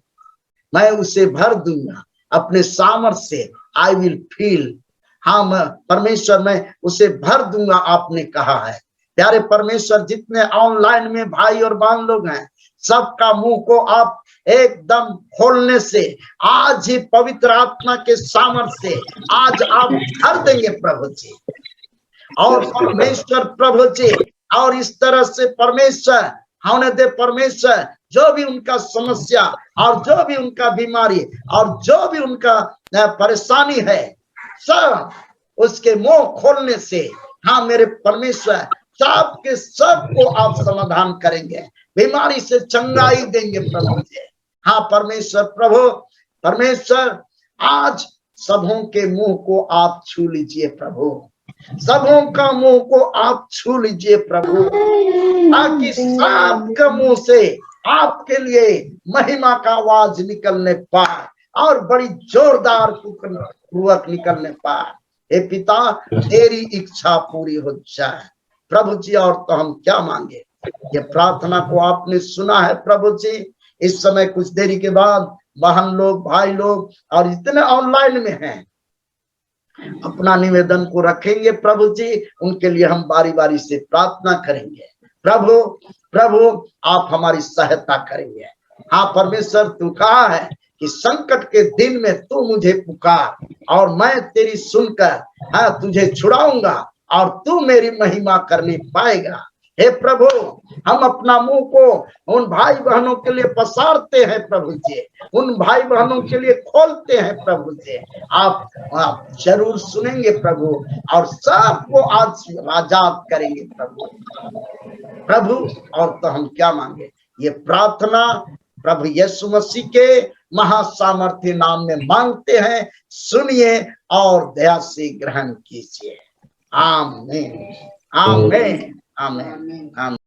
मैं उसे भर दूंगा अपने सामर्थ्य से। I will feel. हाँ परमेश्वर, मैं उसे भर दूंगा, आपने कहा है। प्यारे परमेश्वर, जितने ऑनलाइन में भाई और बहन लोग हैं, सबका मुंह को आप एकदम खोलने से आज ही पवित्र आत्मा के सामर्थ्य से आज आप भर देंगे प्रभु जी। और परमेश्वर प्रभु जी, और इस तरह से परमेश्वर होने दे परमेश्वर, जो भी उनका समस्या और जो भी उनका बीमारी और जो भी उनका परेशानी है, सब उसके मुंह खोलने से, हाँ मेरे परमेश्वर, सब के सब को आप समाधान करेंगे, बीमारी से चंगाई देंगे प्रभु जी। हाँ परमेश्वर प्रभु, परमेश्वर आज सबों के मुंह को आप छू लीजिए प्रभु, सबों का मुंह को आप छू लीजिए प्रभु, ताकि सबके मुंह से आपके लिए महिमा का आवाज निकलने पाए और बड़ी जोरदार पूर्वक निकलने पाए। हे पिता, तेरी इच्छा पूरी हो जाए प्रभु जी। और तो हम क्या मांगे, ये प्रार्थना को आपने सुना है प्रभु जी। इस समय कुछ देरी के बाद बहन लोग, भाई लोग और इतने ऑनलाइन में हैं, अपना निवेदन को रखेंगे प्रभु जी, उनके लिए हम बारी बारी से प्रार्थना करेंगे। प्रभु प्रभु आप हमारी सहायता करेंगे। हाँ परमेश्वर, तू कहा है कि संकट के दिन में तू मुझे पुकार और मैं तेरी सुनकर हाँ तुझे छुड़ाऊंगा और तू मेरी महिमा करने पाएगा। हे प्रभु, हम अपना मुंह को उन भाई बहनों के लिए पसारते हैं प्रभु जी, उन भाई बहनों के लिए खोलते हैं प्रभु जी। आप जरूर सुनेंगे प्रभु और सबको आज आजाद करेंगे प्रभु। प्रभु और तो हम क्या मांगे, ये प्रार्थना प्रभु यीशु मसीह के महासामर्थ्य नाम में मांगते हैं। सुनिए और दया से ग्रहण कीजिए। आमीन, आमीन, आमीन, आमीन।